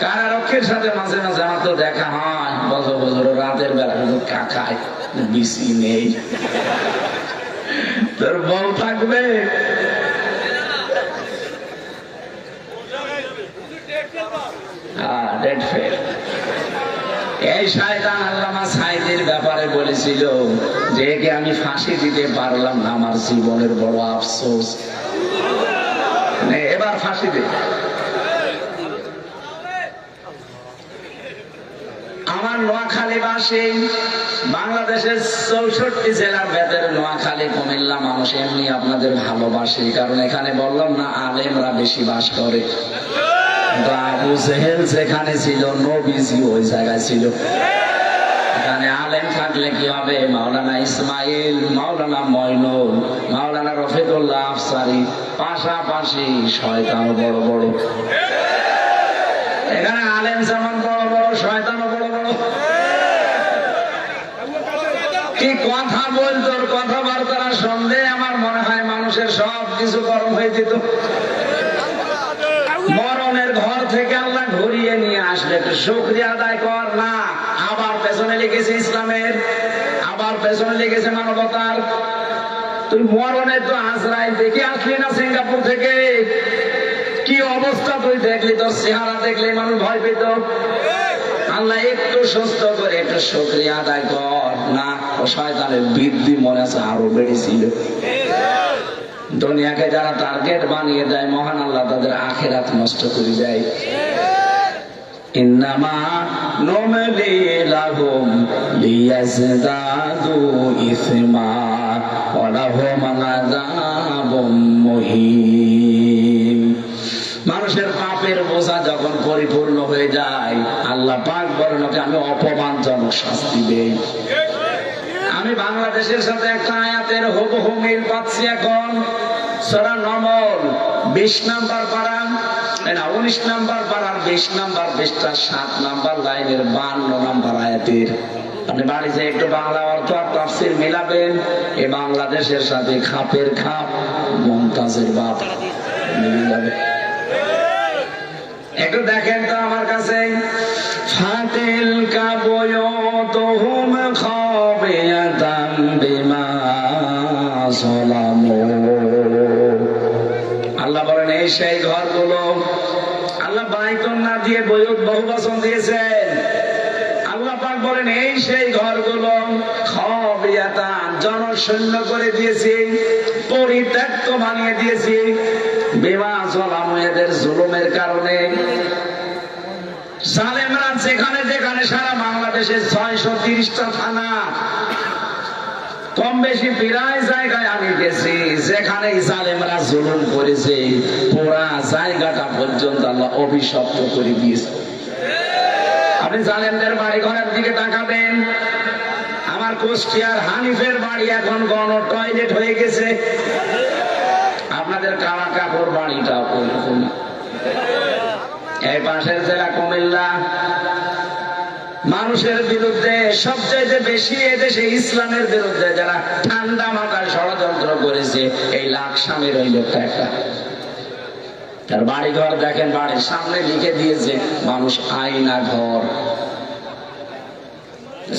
কারারক্ষীর সাথে মাঝে মাঝে আমার তো দেখা হয়। বছর বছর রাতের বেলা কিন্তু কাকায় বিসি নেই, তোর বউ থাকবে। এই শয়তান আল্লামা সাঈদীর ব্যাপারে বলেছিল যে একে আমি ফাঁসি দিতে পারলাম না, আমার জীবনের বড় আফসোস। এবার ফাঁসি দে। আমার নোয়াখালীবাসী, বাংলাদেশের 64 জেলার ভেতরে নোয়াখালী, কুমিল্লা মানুষ এমনি আপনাদের ভালোবাসে, কারণ এখানে বললাম না আলেমরা বেশি বাস করে। আবু জেহেল যেখানে ছিল নবীজি ওই জায়গায় ছিল। এখানে আলেম থাকলে কি হবে? মাওলানা ইসমাইল, মাওলানা ময়নুল, মাওলানা রফিকুল্লাহ আফসারী, পাশাপাশি শয়তানও বড় বড়। এখানে আলেম যেমন বড় বড়, শয়তানও বড় বড়। কি কথা বলতো, কথাবার্তার সন্দেহে আমার মনে হয় মানুষের সব কিছু গরম হয়ে যেত। মরণের ঘর থেকে আল্লাহ ঘুরিয়ে নিয়ে আসলে একটু শুকরিয়া আদায় কর না। আবার পেছনে লিখেছে ইসলামের, আবার পেছনে লিখেছে মানবতার। তুই মরণের তো আজরাইল দেখে আসলি না সিঙ্গাপুর থেকে? কি অবস্থা তুই দেখলি, তোর চেহারা দেখলে মানুষ ভয় পেত। আল্লাহ একটু সুস্থ করে একটু শুকরিয়া আদায় কর না। ও শয়তানের বৃদ্ধি মনে আছে আরো বেড়েছিল। দুনিয়াকে যারা টার্গেট বানিয়ে দেয়, মহান আল্লাহ তাদের আখিরাত নষ্ট করে দেয়। ইন্নামা নুমলি লাহুম লিয়াজদাদু ইসমা ওয়া লাহুম আযাবুম মুহিন। মানুষের পাপের বোঝা যখন পরিপূর্ণ হয়ে যায়, আল্লাহ পাক বলেন ওকে আমি অপমানজনক শাস্তি দেই। আমি বাংলাদেশের সাথে একটা আয়াতের হুবহু মিল পাচ্ছি এখন। সূরা নমল 20 নাম্বার পারা, 19 নাম্বার পারার 20 নাম্বার পৃষ্ঠা 7 নাম্বার লাইনের 52 নাম্বার আয়াতের। আপনি বাড়িতে একটু বাংলা অর্থ আর তাফসীর মিলাবেন। এই বাংলাদেশের সাথে খাপের খাপ, মুমতাজের বাপ মিলে যাবে। একটু দেখেন তো আমার কাছে। ফাতিল কাবয়তুহুম খাবিয়াতাম বিমা সালামু। আল্লাহ বলেন এই সেই ঘরগুলো, আল্লাহ বাইতুন না দিয়ে বয়ুত বহুবচন দিয়েছেন। আল্লাহ পাক বলেন এই সেই ঘরগুলো জনশূন্য করে দিয়েছি, পরিত্যক্ত বানিয়ে দিয়েছি বিবাহ জলাম এদের জুলুমের কারণে। জালেমরা যেখানে যেখানে সারা বাংলাদেশে 630টা থানা, কম বেশি প্রায় জায়গায় আমি গেছি, যেখানে জালেমরা জুলুম করেছে পুরা জায়গাটা পর্যন্ত আল্লাহ অভিশপ্ত করে দিয়েছে। আপনি জালেমদের বাড়ি ঘরের দিকে তাকাবেন, আমার কুষ্টিয়ার হানিফের বাড়ি এখন গণ টয়লেট হয়ে গেছে। আপনাদের কালা কাপড় বাড়িটা ওরকম। এই পাশের জেলা কুমিল্লা, মানুষের বিরুদ্ধে সবচেয়ে বেশি এদেশে ইসলামের বিরুদ্ধে যারা ঠান্ডা মাথায় ষড়যন্ত্র করেছে এই লাকসামের ওই লোকটা একটা। তার বাড়ি ঘর দেখেন, বাড়ির সামনে লিখে দিয়েছে মানুষ আয়না ঘর।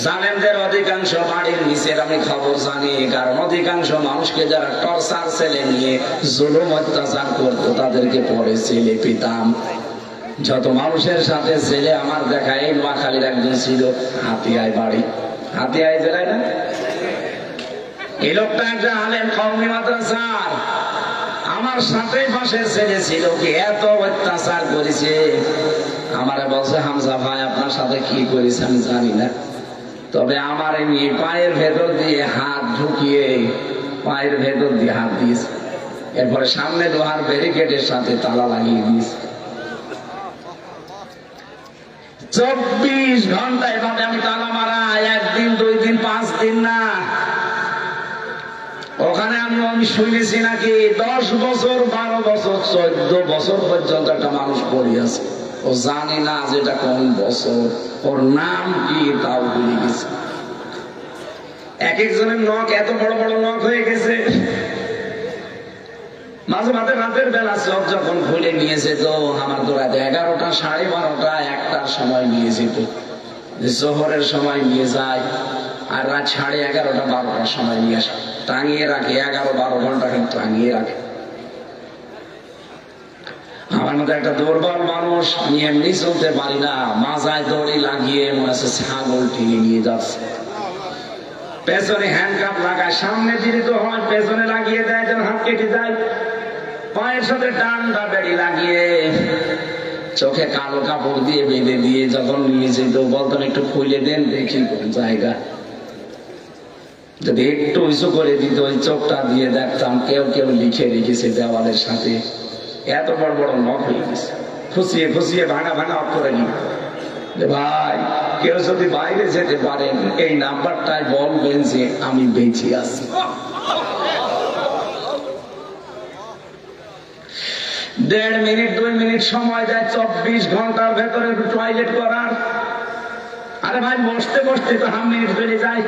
জালেমদের অধিকাংশ বাড়ির নিচের আমি খবর জানি, কারণ অধিকাংশ মানুষকে যারা টর্চার ছেলে নিয়ে জুলুম অত্যাচার করতো তাদেরকে পরে ছেলে পেতাম। যত মানুষের সাথে ছেলে আমার দেখা, এই নোয়াখালীর একজন ছিল হাতিয়ায় বাড়ি, হাতিয়ায় জেলায় না, এই লোকটা একটা আলেম কওমি মাদ্রাসার, আমার সাথে পাশের ছেলে ছিল, কি এত অত্যাচার করেছে। আমারে বলছে হামজা ভাই আপনার সাথে কি করেছে আমি জানি না, তবে আমার এমনি পায়ের ভেতর দিয়ে হাত ঢুকিয়ে পায়ের ভেতর দিয়ে হাত দিয়েছে, এরপরে সামনে লোহার ব্যারিকেডের সাথে তালা লাগিয়ে দিয়েছে। 24 ঘন্টা এভাবে আমি তালা মারা, একদিন 2 দিন 5 দিন না। ওখানে আমি শুনেছি নাকি 10 বছর 12 বছর 14 বছর পর্যন্ত একটা মানুষ পড়ে আছে, ও জানি না যেটা কোন বছর, ওর নাম কি তাও ভুলে গেছে। এক একজনের নখ এত বড় বড় নখ হয়ে গেছে। মাঝে মাঝে রাতের বেলা চোখ যখন খুলে নিয়েছে, তো আমার তো রাত 11টা 12:30 1টার সময় নিয়ে যেত, জোহরের সময় নিয়ে যায়, আর রাত 11:30 12টার সময় নিয়ে আসে, টাঙিয়ে রাখে 11-12 ঘন্টা কিন্তু টাঙিয়ে রাখে। আমার মতো একটা দুর্বল মানুষ, আমি এমনি চলতে পারি না, মাজায় দড়ি লাগিয়ে মনে হচ্ছে ছাগল টেনে নিয়ে যাচ্ছে, পেছনে হ্যান্ডকাপ লাগায়, সামনে দিলে তো হয় পেছনে লাগিয়ে দেয় যেন হাত কেটে যায়, পায়ের সাথে ডান্ডা বেড়ি লাগিয়ে চোখে কালো কাপড় দিয়ে বেঁধে দিয়ে যখন নিয়ে যেত বলতেন একটু খুলে দেন দেখি কোন জায়গা, যদি একটু উঁচু করে দিত ওই চোখটা দিয়ে দেখতাম কেউ কেউ লিখে রেখেছে দেওয়ালের সাথে, এত বড় বড় নখ হয়ে গেছে, খুশিয়ে খুশিয়ে ভাঙা ভাঙা অক্ষরে লিখ, ভাই কেউ যদি বাইরে যেতে পারেন এই নাম্বারটায় বলবেন যে আমি বেঁচে আছি। 1.5 মিনিট 2 মিনিট সময় দেয় 24 ঘন্টার ভেতরে টয়লেট করার। আরে ভাই বসতে বসতে তো 1 মিনিট বেড়ে যায়।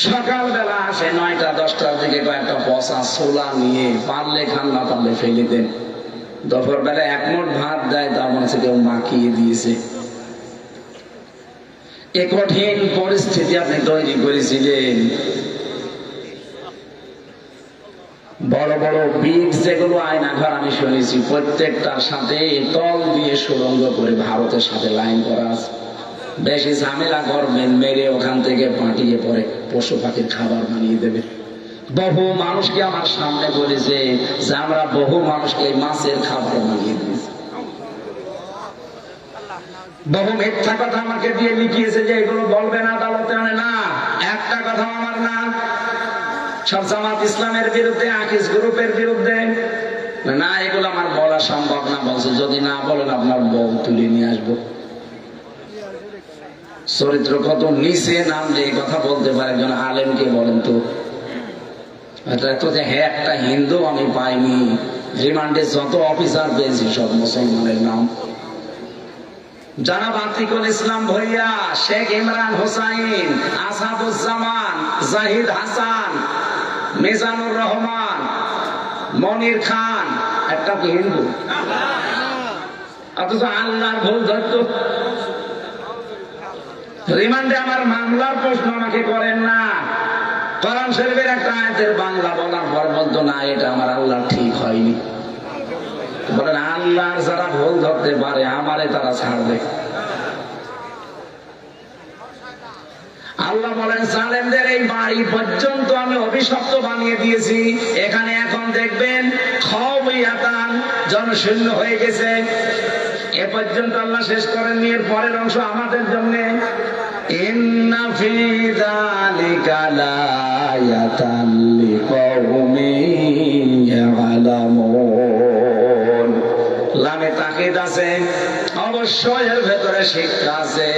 সকালবেলা আসে 9টা-10টার দিকে কয়েকটা পচা ছোলা নিয়ে, পারলে খান না পারলে ফেলে দেন। দুপুর বেলা 1 মুঠ ভাত দেয়, তা মনে হচ্ছে কেউ মাখিয়ে দিয়েছে। এ কঠিন পরিস্থিতি আপনি তৈরি করেছিলেন। বড় বড় বিট যেগুলো আয়নাঘর আমি শুনেছি প্রত্যেকটার সাথে তল দিয়ে সুড়ঙ্গ করে ভারতের সাথে লাইন করা আছে। বেশি ঝামেলা করবেন, মেরে ওখান থেকে পাঠিয়ে পরে পশু পাখির খাবার বানিয়ে দেবে। বহু মানুষকে আমার সামনে বলেছে যে আমরা বহু মানুষকে মাছের খাবার বানিয়ে দিয়েছি। বহু মিথ্যা কথা আমাকে দিয়ে লিখিয়েছে যে এগুলো বলবেন আদালতে, না একটা কথা আমার না, সব জামাত ইসলামের বিরুদ্ধে, আকিস গ্রুপের বিরুদ্ধে, না এগুলো আমার বলা সম্ভব না। বলছে যদি না বলেন আপনার বউ তুলে নিয়ে আসবো। চরিত্র কত নিচে নামলে এই কথা বলতে পারে একজন আলেমকে বলেন তো। হ্যাঁ একটা হিন্দু আমি পাইনি, রিমান্ডে যত অফিসার পেয়েছি সব মুসলমানের নাম। জনাব আতিকুল ইসলাম ভৈয়া, শেখ ইমরান হোসাইন, আসাদুজ্জামান, জাহিদ হাসান, মিজানুর রহমান, মনির খান, একটা কি হিন্দু? অথচ আল্লাহর ভুল ধরত। রিমান্ডে আমার মামলার প্রশ্ন আমাকে করেন না। কোরআন শরীফের একটা আয়াতের বাংলা বলার পর বলতো না এটা আমার আল্লাহ ঠিক হয়নি। বলেন আল্লাহর যারা ভুল ধরতে পারে আমারে তারা ছাড়বে। আল্লাহ বলেন জালেমদের এই বাড়ি পর্যন্ত আমি অভিশপ্ত বানিয়ে দিয়েছি, এখানে এখন দেখবেন খাওয়াতান জনশূন্য হয়ে গেছে। এ পর্যন্ত আল্লাহ শেষ করেননি, এর পরের অংশ আমাদের জন্য। ইন্না ফি যালিকা লায়াতান লিকাউমিন ইয়ালামুন। লামে তাকিদ আছে, অবশ্যই এর ভেতরে শিক্ষা আছে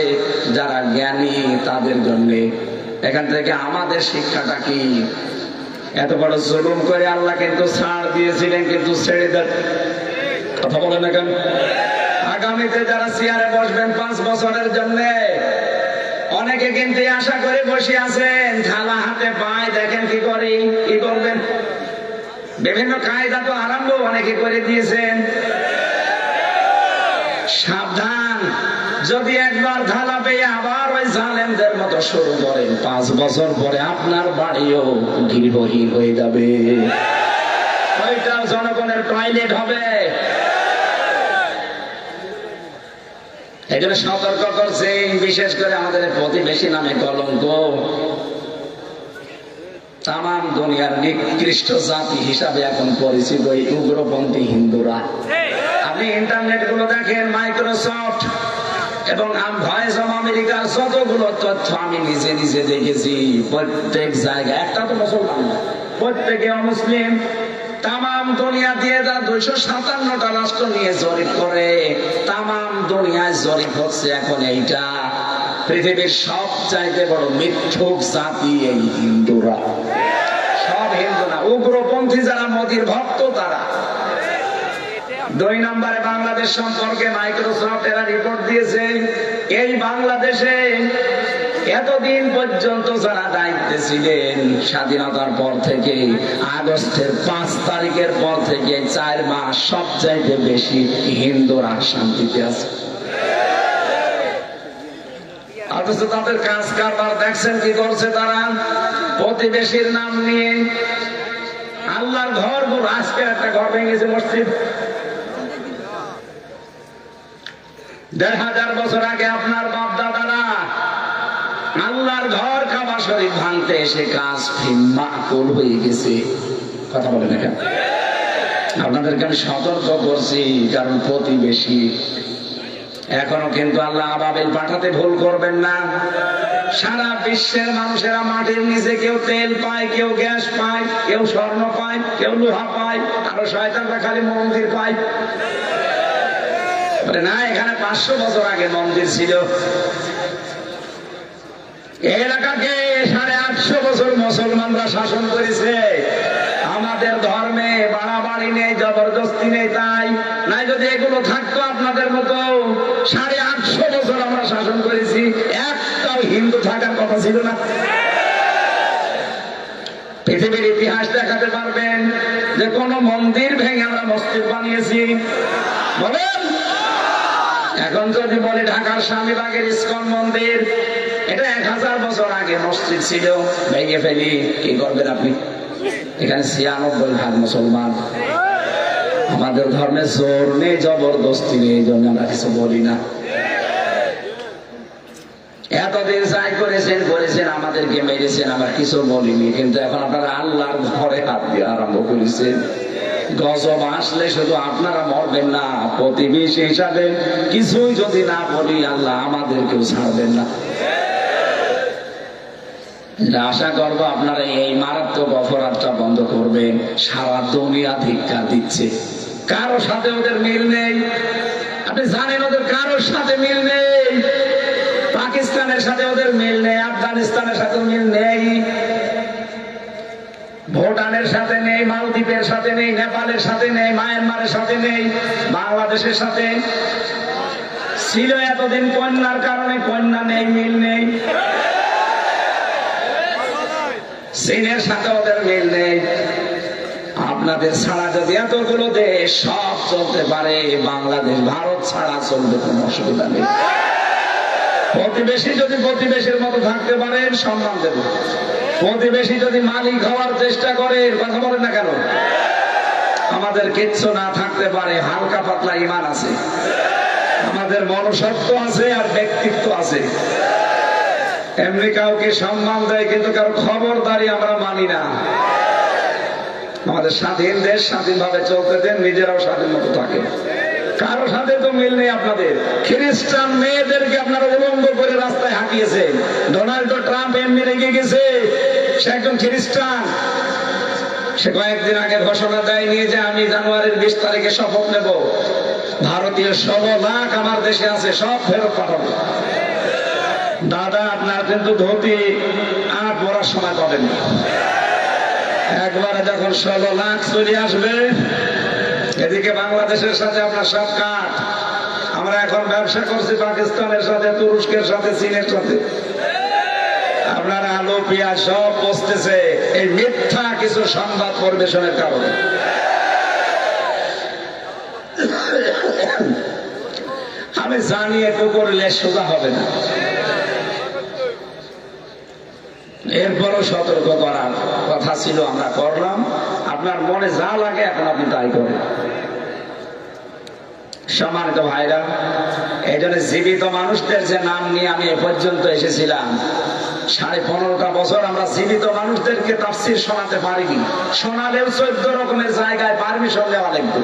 যারা জ্ঞানী তাদের জন্য। এখান থেকে আমাদের শিক্ষাটা কি? এত বড় জুলুম করে আল্লাহ কিন্তু ছাড় দিয়েছিলেন, কিন্তু ছেড়ে দেন। কথা বলেন না কেন? আগামীতে যারা চেয়ারে বসবেন 5 বছরের জন্য, অনেকে কিন্তু আশা করে বসে আছেন, থালা হাতে পায়, দেখেন কি করে, কি করবেন। বিভিন্ন কায়দা তো আরম্ভ অনেকে করে দিয়েছেন। সাবধান, যদি একবার থালা পেয়ে আবার ওই জালেমদের মতো শুরু করেন, 5 বছর পরে আপনার বাড়িও গৃহহীন হয়ে যাবে, ওইটা জনগণের টয়লেট হবে। এখানে সতর্ক করছে, বিশেষ করে আমাদের প্রতিবেশী নামে কলঙ্ক। তাম দুনিয়ার নিকৃষ্ট জাতি হিসাবে এখন পরিচিত এই উগ্রপন্থী হিন্দুরা। আপনি ইন্টারনেট গুলো দেখেন, মাইক্রোসফট এবং ভয়েস অফ আমেরিকার যতগুলো তথ্য আমি নিজে নিজে দেখেছি, প্রত্যেক জায়গায় একটা তো মুসলমান না, প্রত্যেকে অমুসলিম। তাম দুনিয়া দিয়ে যা 257টা রাষ্ট্র নিয়ে জরিপ করে, তাম দুনিয়ায় জরিপ হচ্ছে এখন এইটা, পৃথিবীর সব চাইতে বড় মিথ্যুক জাতি এই হিন্দুরা। সব হিন্দু না, উগ্রপন্থী যারা মোদির ভক্ত তারা। 2 নম্বরে বাংলাদেশ সম্পর্কে মাইক্রোসফট এরা রিপোর্ট দিয়েছে, এই বাংলাদেশে এতদিন পর্যন্ত যারা দায়িত্বে ছিলেন, স্বাধীনতার পর থেকে আগস্টের 5 তারিখের পর থেকে 4 মাস সবচাইতে বেশি হিন্দুরা শান্তিতে আছে। অথচ তাদের কাজ কারবার দেখছেন কি করছে তারা? প্রতিবেশীর নাম নিয়ে আল্লাহর ঘর, আজকে একটা ঘর ভেঙে গেছে, মসজিদ। 1000 বছর আগে আপনার বাপ দাদারা আল্লাহর ঘর কাবা শরীফ ভাঙতে এসে কাজ মাকুল হয়ে গেছে। কথা বলেন না কেন? আপনাদেরকে আমি সতর্ক করছি, কারণ প্রতিবেশী। এখনো কিন্তু আল্লাহ আবাবিল পাঠাতে ভুল করবেন না। সারা বিশ্বের মানুষেরা মাটির নিচে কেউ তেল পায়, কেউ গ্যাস পায়, কেউ স্বর্ণ পায়, কেউ লোহা পায়, আরো শয়তানরা খালি মন্দির পায়। না, এখানে 500 বছর আগে মন্দির ছিল। এই এলাকাকে 850 বছর মুসলমানরা শাসন করেছে। আমাদের ধর্মে বাড়াবাড়ি নেই, জবরদস্তি নেই। তাই নাই যদি এগুলো থাকতো আপনাদের মতো, 850 বছর আমরা শাসন করেছি, একটাও হিন্দু থাকার কথা ছিল না। পৃথিবীর ইতিহাস দেখাতে পারবেন যে কোন মন্দির ভেঙে আমরা মসজিদ বানিয়েছি? বলেন। এখন যদি বলি ঢাকার স্বামীবাগের ইসকন মন্দির, এটা 1000 বছর আগে মসজিদ ছিল, ভেঙে ফেলি, কি করবেন আপনি? এখানে 96% মুসলমান। আমাদের ধর্মে জোর নেই, জবরদস্তি নেই, এই জন্য আমরা কিছু বলি না। এতদিন যাই করেছেন করেছেন, আমাদেরকে মেরেছেন, আমরা কিছু বলিনি। কিন্তু এখন আপনারা আল্লাহর ঘরে হাত দিয়ে আরম্ভ করেছেন। গজব আসলে শুধু আপনারা মরবেন না, প্রতিবেশী হিসাবে কিছুই যদি না বলি, আল্লাহ আমাদেরকেও ছাড়বেন না। আশা করবো আপনারা এই মারাত্মক অপরাধটা বন্ধ করবেন। সারা দুনিয়া ধিক্কার দিচ্ছে, কারোর সাথে ওদের মিল নেই। আপনি জানেন ওদের কারোর সাথে মিল নেই। পাকিস্তানের সাথে ওদের মিল নেই, আফগানিস্তানের সাথে মিল নেই, ভুটানের সাথে নেই, মালদ্বীপের সাথে নেই, নেপালের সাথে নেই, মায়ানমারের সাথে নেই, বাংলাদেশের সাথে ছিল এতদিন কন্যার কারণে, কন্যা নেই, মিল নেই। চীনের সাথে ওদের মিল নেই। আপনাদের ছাড়া যদি এতগুলো দেশ সব চলতে পারে, বাংলাদেশ ভারত ছাড়া চলবে, কোনো অসুবিধা নেই। প্রতিবেশী যদি প্রতিবেশীর মতো থাকতে পারেন, সম্মান দেব। প্রতিবেশী যদি মালিক হওয়ার চেষ্টা করে, কথা বলেন না কেন? আমাদের কিচ্ছু না থাকতে পারে, হালকা পাতলা ঈমান আছে, আমাদের মনুষ্যত্ব আছে আর ব্যক্তিত্ব আছে। এমনি কাউকে সম্মান দেয়, কিন্তু কারো খবরদারি আমরা মানি না। আমাদের স্বাধীন দেশ, স্বাধীনভাবে চলতে দেন, নিজেরাও স্বাধীন মতো থাকে। কারো সাথে তো মিল নেই আপনাদের। খ্রিস্টান মেয়েদেরকে আপনারা উলঙ্গ করে রাস্তায় হাঁটিয়েছেন। ডোনাল্ড ট্রাম্প এমনি রেগে গেছে, সে একজন খ্রিস্টান। সে কয়েকদিন আগে ঘোষণা দেয়নি যে আমি জানুয়ারির 20 তারিখে শপথ নেব, ভারতীয় 16 লাখ আমার দেশে আছে, সব ফেরত পাঠাবো। দাদা, আপনার কিন্তু ধুতি আর পরার সময় পাবেন না। একবারে যখন 16 লাখ চলে আসবে, এদিকে বাংলাদেশের সাথে আপনার সব কাট। আমরা এখন ব্যবসা করছি পাকিস্তানের সাথে, তুরস্কের সাথে, চীনের সাথে। আপনার আলু পেঁয়াজ সব বসতেছে এই মিথ্যা কিছু সংবাদ পরিবেশনের কারণে। আমি জানি একটু করলে সোজা হবে না, এরপরও সতর্ক করার কথা ছিল, আমরা করলাম। আপনার মনে যা লাগে এখন আপনি তাই করেন। সম্মানিত ভাইরা, এই জন্য জীবিত মানুষদের যে নাম নিয়ে আমি এ পর্যন্ত এসেছিলাম, 15.5টা বছর আমরা জীবিত মানুষদেরকে তাফসীর শোনাতে পারিনি। শোনালেও 14 রকমের জায়গায় পারমিশন দেওয়া লাগবে,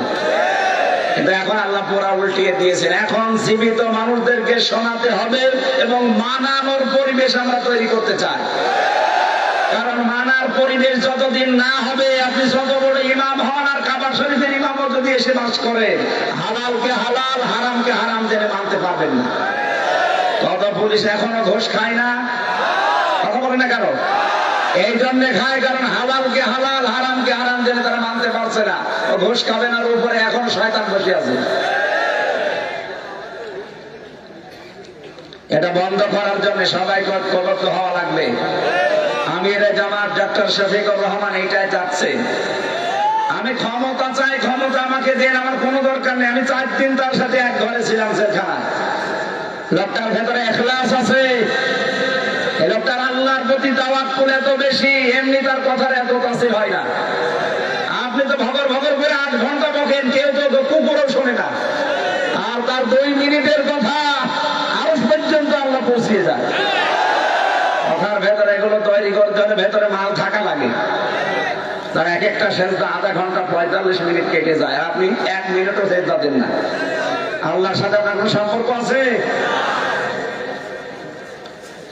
কিন্তু এখন আল্লাহ পুরা উল্টিয়ে দিয়েছেন। এখন জীবিত মানুষদেরকে শোনাতে হবে এবং মানানোর পরিবেশ আমরা তৈরি করতে চাই। কারণ মানার পরিবেশ যতদিন না হবে, আপনি যত বড় ইমাম হন আর কাবা শরীফের ইমামও যদি এসে বাস করে, হালালকে হালাল হারামকে হারাম জেনে মানতে পারবেন না। কত পুলিশ এখনো ঘুষ খায় না? কথা বলে না কেন? এই জন্য খায়, কারণ হালালকে হালাল হারামকে হারাম জেনে তারা মানতে পারছে না। ও ঘুষ খাবে না, উপরে এখন শয়তান বসে আছে। এটা বন্ধ করার জন্য সবাই ঐক্যবদ্ধ হওয়া লাগবে। আমিরে জামাত ডক্টর শফিকুর রহমান এইটাই চাচ্ছে। আমি ক্ষমতা চাই, ক্ষমতা আমাকে দেন, আমার কোনো দরকার নেই। আমি 4 দিন তার সাথে এক ঘরে ছিলাম জেলখানায়। লোকটার ভেতরে ইখলাস আছে, এই লোকটার আল্লাহর প্রতি তাওয়াক্কুল এত বেশি, এমনি তার কথার এত তাসির হয় না। আপনি তো ভগর ভগর করে 8 ঘন্টা বকেন, কেউ তো কুকুরও শোনে না। আর তার 2 মিনিটের কথা আরশ পর্যন্ত আল্লাহ পৌঁছিয়ে যায়। কথার ভেতরে এগুলো তৈরি করতে হলে ভেতরে মাল থাকা লাগে। তার এক একটা সেজদা আধা ঘন্টা 45 মিনিট কেটে যায়, আপনি 1 মিনিটও সেজদা দেন না। আল্লাহর সাথে আপনার কোনো সম্পর্ক আছে?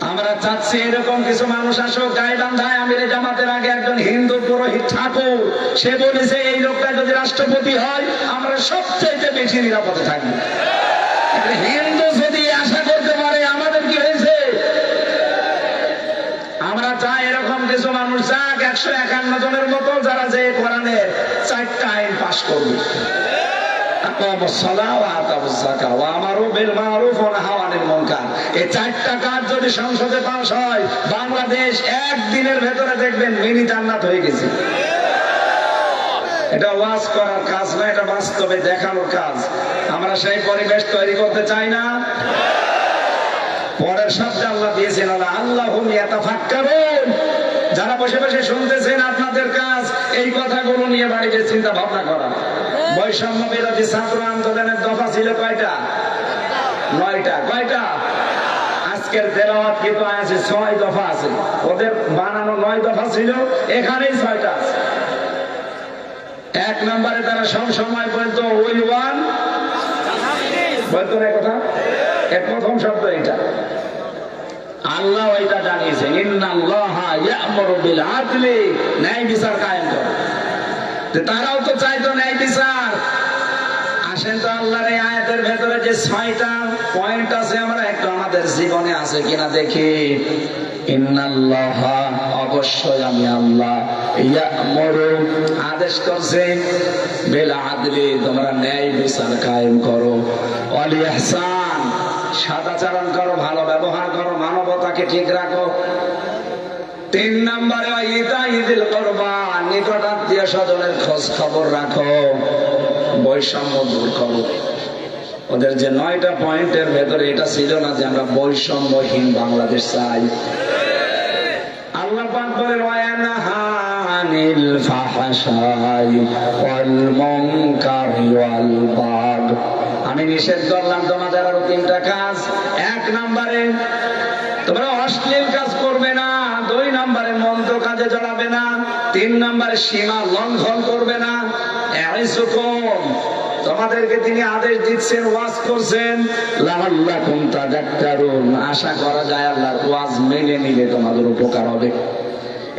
আমরা চাচ্ছি এরকম কিছু মানুষ আসুক। গাইবান্ধায় আমিরে জামাতের আগে একজন হিন্দু পুরোহিত ঠাকুর, সে বলেছে এই লোকটা যদি রাষ্ট্রপতি হয় আমরা সবচেয়ে বেশি নিরাপদে থাকবো। হিন্দু যদি আশা করতে পারে, আমাদের কি হয়েছে? আমরা চাই এরকম কিছু মানুষ যাক 151 জনের মতো, যারা যে কোরআনের 4টা আইন পাশ করবে। এই 4টা কাজ যদি সংসদে পাস হয়, বাংলাদেশ একদিনের ভেতরে দেখবেন মিনি জান্নাত হয়ে গেছে। এটা ওয়াজ করার কাজ না, এটা বাস্তবে দেখানোর কাজ। আমরা সেই পরিবেশ তৈরি করতে চাই না। পরের শব্দে আল্লাহ দিয়েছেন আল্লাহুম ইয়াতাফাক্কারুন, যারা বসে বসে শুনতেছেন, আপনাদের কাজ এই কথাগুলো নিয়ে বাড়িতে চিন্তা ভাবনা করা। বৈষম্য বিরোধী ছাত্র আন্দোলনের দফা ছিল কয়টা? 9টা। কয়টা? আজকের তেলাওয়াত কিন্তু আছে 6 দফা আছে। ওদের বানানো 9 দফা ছিল, এখানেই 6টা আছে। 1 নম্বরে তারা সব সময় বলতো উই ওয়ান, বলতো না কথা? এর প্রথম শব্দ এটা। আল্লাহ এটা জানিয়েছেন, ইন্নাল্লাহা ইয়া'মুরু বিল আদলি, ন্যায় বিচার কায়েম করে। তারাও তো চাইতো ন্যায় বিচার। আসেন তো আল্লাহর এই আয়াতের ভেতরে যে 6টা পয়েন্ট আছে, আমরা একটু আমাদের জীবনে আছে কিনা দেখি। ইন্নাল্লাহা, অবশ্যই আমি আল্লাহ, ইয়া'মুরু, আদেশ করছে, বিল আদলি, তোমরা ন্যায় বিচার কায়েম করো, ওয়াল ইহসান, সদাচরণ করো, ভালো ব্যবহার করো, মানবতাকে ঠিক রাখো। 3 নম্বরে ইতাইযিল কুরবা, নিকট আত্মীয় স্বজনের খোঁজ খবর রাখো, বৈষম্য দূর করো। ওদের যে 9টা পয়েন্টের ভেতরে এটা ছিল না যে আমরা বৈষম্যহীন বাংলাদেশ চাই। আল্লাহ পাক বলেন ওয়ায়ানহা আনিল ফাহশাই ওয়াল মুনকারি ওয়াল বাগ, আমি নিষেধ করলাম তোমাদের আরো 3টা কাজ। 1 নম্বরে তোমরা অশ্লীল কাজ করবে না, 2 নম্বরে মন্দ কাজে জড়াবে না, 3 নম্বরে সীমা লঙ্ঘন করবে না। তোমাদেরকে তিনি আদেশ দিচ্ছেন, ওয়াজ করছেন, লাআল্লাকুম তাযাক্কারুন, আশা করা যায় আল্লাহর ওয়াজ মেনে নিলে তোমাদের উপকার হবে।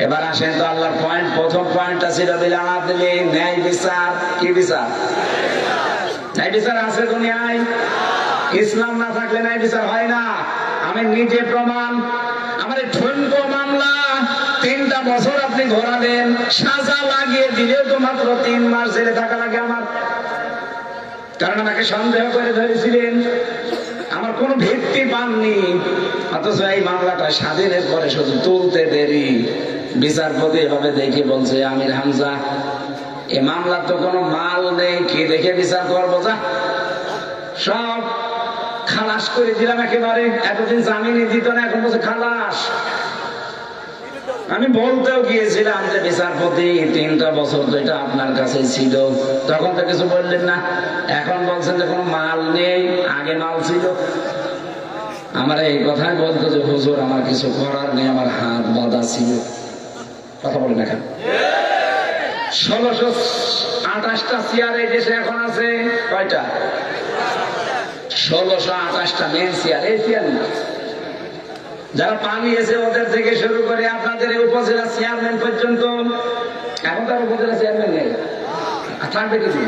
এবার আসেন তো আল্লাহর পয়েন্ট। প্রথম পয়েন্টটা ছিল বিল আদলি, ন্যায় বিচার। কি বিচার? ন্যায় বিচার আছে দুনিয়ায়? ইসলাম না থাকলে ন্যায় বিচার হয় না। আমি নিজে প্রমাণ। আমার ঠুনকো মামলা 3টা বছর আপনি ঘোরাবেন, সাজা লাগিয়ে দিলেও তো মাত্র 3 মাস জেলে থাকা লাগে আমার। কারণ আমাকে সন্দেহ করে ধরেছিলেন, আমার কোনো ভিত্তি পাননি। অথচ এই মামলাটা স্বাধীনের পরে শুধু তুলতে দেরি। বিচারপতি এভাবে দেখে বলছে, আমির হামজা, এ মামলা তো কোনো মাল নেই, কি দেখে বিচার করবো? যা, সব খালাস করে দিলাম একেবারে। এতদিন জামিনে দিত না, এখন বলছে খালাস। আমি বলতেও গিয়েছিলাম যে বিচারপতি 3টা বছর তো এটা আপনার কাছে ছিল, তখন তো কিছু বললেন না। এখন বলছেন যে কোনো মাল নেই, আগে মাল ছিল। আমার এই কথাই বলতো যে হুজুর আমার কিছু করার নেই, আমার হাত বাঁধা ছিল। কথা বলেন এখন 1628টা চেয়ার এই দেশে এখন আছে কয়টা? 1628টা মেন চেয়ার। এই চেয়ার না, যারা পালিয়েছে ওদের থেকে শুরু করে আপনাদের উপজেলা চেয়ারম্যান পর্যন্ত, এখন তার উপজেলা চেয়ারম্যান নেই, থাকবে কিছু।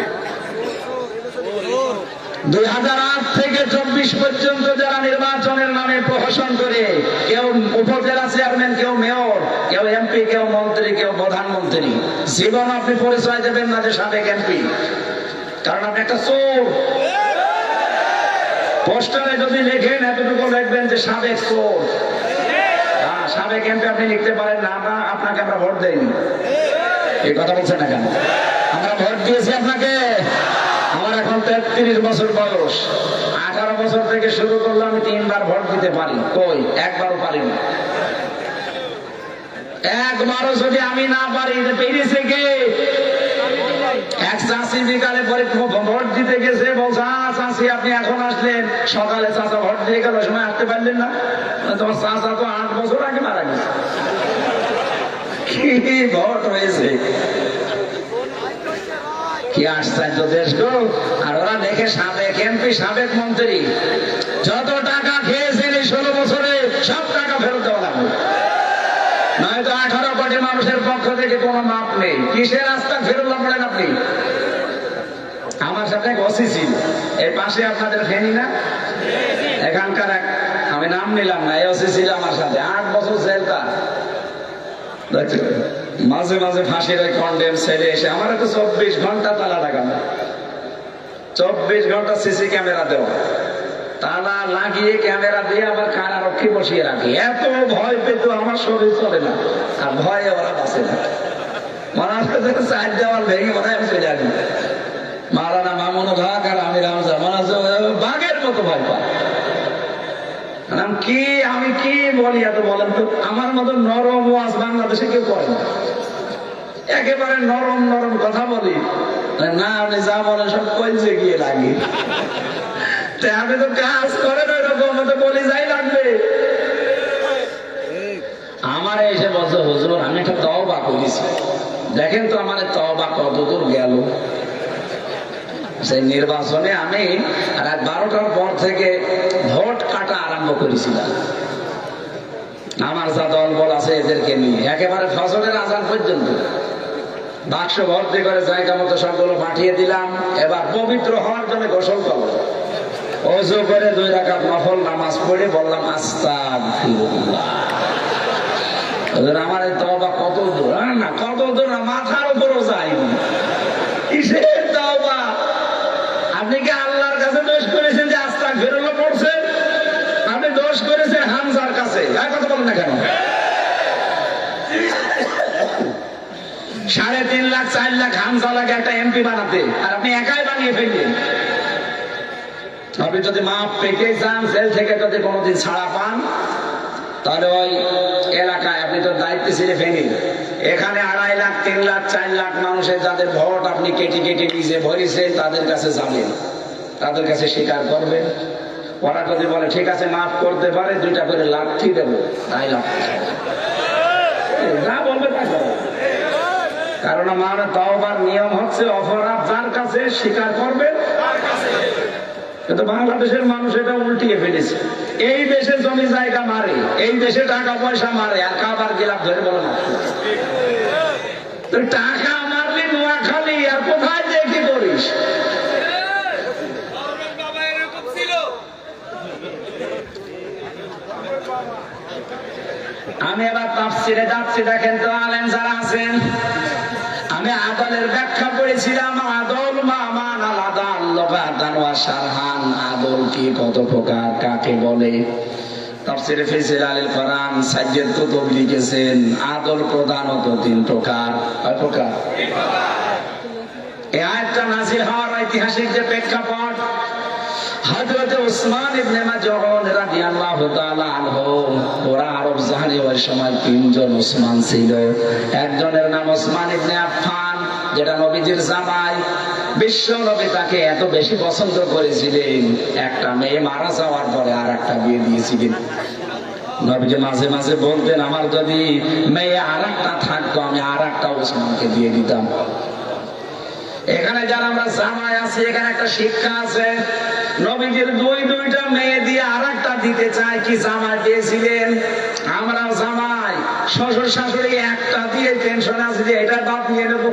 2008 থেকে 24 পর্যন্ত যারা নির্বাচনের নামে প্রহসন করে, কেউ উপজেলা চেয়ারম্যান, কেউ মেয়র, কেউ এমপি, কেউ মন্ত্রী, কেউ প্রধানমন্ত্রী, জীবন আপনি পরিচয় দেবেন না যে সাবেক এমপি, কারণ আপনি একটা চোর। পোস্টারে যদি লেখেন এতটুকু লিখবেন যে সাবেক চোর। সাবেক এমপি আপনি লিখতে পারেন না, আপনাকে আমরা ভোট দেইনি। এই কথা বলছেন না কেন? আমরা ভোট দিয়েছি আপনাকে। আমার এখন 33 বছর বয়স। 18 বছর থেকে শুরু করলে আমি 3 বার ভোট দিতে পারি, কই একবারও পারিনি। একবারও যদি আমি না পারি, পেরেছে কে? এক চাষি বিকালে ভোট দিতে গেছে, বলছে চাষি আপনি এখন আসলেন, সকালে চাষা ভোট দিয়ে গেল, সময় আসতে পারলেন না? তোমার চাষা তো 8 বছর আগে মারা গেছে। কি ভোট হয়েছে, কি আশ্চর্য দেশ গো! আর ওরা দেখে সাবেক এমপি, সাবেক মন্ত্রী, যত টাকা খেয়েছেন এই 16 বছরে সব টাকা ফেরত দেওয়া লাগবে, নয়তো 18 কোটি মানুষের পক্ষ থেকে কোনো মাপ নেই। কিসের রাস্তা ফেরত পড়েন আপনি? আমার সাথে ওসি ছিল, এই পাশে আপনাদের ফেনি না, এখানকার আমি নাম নিলাম না, এই ওসি ছিল আমার সাথে, 8 বছর জেল তার। মাঝে মাঝে ফাঁসির ওই কন্ডেম ছেড়ে এসে আমার তো 24 ঘন্টা তালা লাগানো, 24 ঘন্টা সিসি ক্যামেরা দেওয়া, তালা লাগিয়ে ক্যামেরা দিয়ে আবার কারারক্ষী বসিয়ে রাখি। এত ভয় পেত আমার শরীর চলে না, আর ভয়ে ওরা বাঁচে না। মনে হচ্ছে 4 দেওয়াল ভেঙে মনে হয় আমি চলে আসি। মাওলানা মামুনুল হক আর আমির হামজা মনে হচ্ছে বাঘের মতো ভয় পায়। কি আমি কি বলি এত বলেন তো? আমার মতো নরম ওয়াজ বাংলাদেশে কেউ করে না, একেবারে নরম নরম কথা বলি না। আপনি যা বলেন সব কইছে গিয়ে লাগে, আপনি তো কাজ করেন ওইরকম, তো বলি যাই লাগবে। আমার এসে বলছে হুজুর আমি একটা তওবা করেছি, দেখেন তো আমার তওবা কতদূর গেল। সেই নির্বাচনে আমি রাত 12টার পর থেকে ভোট কাটা আরম্ভ করেছিলাম। আমার যা দল বল আছে এদেরকে নিয়ে একেবারে ফজরের আজান পর্যন্ত বাক্স ভর্তি করে জায়গা মতো সবগুলো পাঠিয়ে দিলাম। এবার পবিত্র হওয়ার জন্য গোসল করবো, ওযু করে 2 রাকাত নফল নামাজ পড়ে বললাম আস্তাগফিরুল্লাহ। আমার এই তওবা কত দূর না, কত দূর না, মাথার উপরও যায়নি। কিসের তওবা? আপনি কি আল্লাহর কাছে দোষ করেছেন যে আস্তাগফিরুল্লাহ পড়ছেন? আপনি দোষ করেছেন হামজার কাছে। কথা বলেন না কেন? 3.5 লাখ 4 লাখ হামজা লাগে একটা এমপি বানাতে, আর আপনি একাই বানিয়ে ফেললেন। আপনি যদি মাপ পেতে চান, জেল থেকে যদি কোনোদিন ছাড়া পান, তাহলে ওই এলাকায় আপনি তো দায়িত্ব ছিলেন ফেনি, এখানে 2.5 লাখ 3 লাখ 4 লাখ মানুষের যাদের ভোট আপনি কেটে কেটে নিজে ভরিছেন, তাদের কাছে যাবেন, তাদের কাছে স্বীকার করবেন ওরা যদি বলে ঠিক আছে মাফ করতে পারে, 2টা করে লাঠি দেবো, তাই লাঠি যা বলবে তাই করবে। কারণ আমার তওবার নিয়ম হচ্ছে অপরাধ যার কাছে স্বীকার করবে। কিন্তু বাংলাদেশের মানুষ এটা উল্টিয়ে ফেলেছে। এই দেশে জমি জায়গা মারে, এই দেশে টাকা পয়সা মারে, আর কাবার গিলাপ ধরে বলে না টাকা মারলি নোয়াখালী, আর কোথায় যে কি করিস। আমি এবার তাফসিরে যাচ্ছি, দেখেন তো আলেম যারা আছেন, আমি আদলের ব্যাখ্যা করেছিলাম। আদল মামান আলাদা আল্লাহান ওয়া শারহান, আদল কি, কত প্রকার, কাকে বলে। তাফসিরে ফিসিল আলিল কোরআন সাইয়্যিদ কুতুব লিখেছেন আদল প্রধানত 3 প্রকার। কয় প্রকার? এই আয়াতটা নাযিল হওয়ার ঐতিহাসিক যে প্রেক্ষাপট, হযরত উসমান ইবনে মাজউন রাদিয়াল্লাহু তাআলা আনহু, ওরা আরব জাহানে ওই সময় 3 জন উসমান ছিল। একজনের নাম উসমান ইবনে আফফান, যেটা নবীজির জামাই। বিশ্ব নবী তাকে এত বেশি পছন্দ করেছিলেন, একটা মেয়ে মারা যাওয়ার পরে আর একটা বিয়ে দিয়েছিলেন। নবীজি মাঝে মাঝে বলতেন, আমার যদি মেয়ে আর একটা থাকতো আমি আর একটা উসমানকে দিয়ে দিতাম। এখানে যারা আমরা জামাই আছি, এখানে একটা শিক্ষা আছে। নবীজির 2টা মেয়ে দিয়ে আর একটা দিতে চায়, কি জামাই দিয়েছিলেন? আমরা জামাই, শ্বশুর শাশুড়ি একটা দিয়ে টেনশন আছে যে এটা বাপ নিয়ে নেবো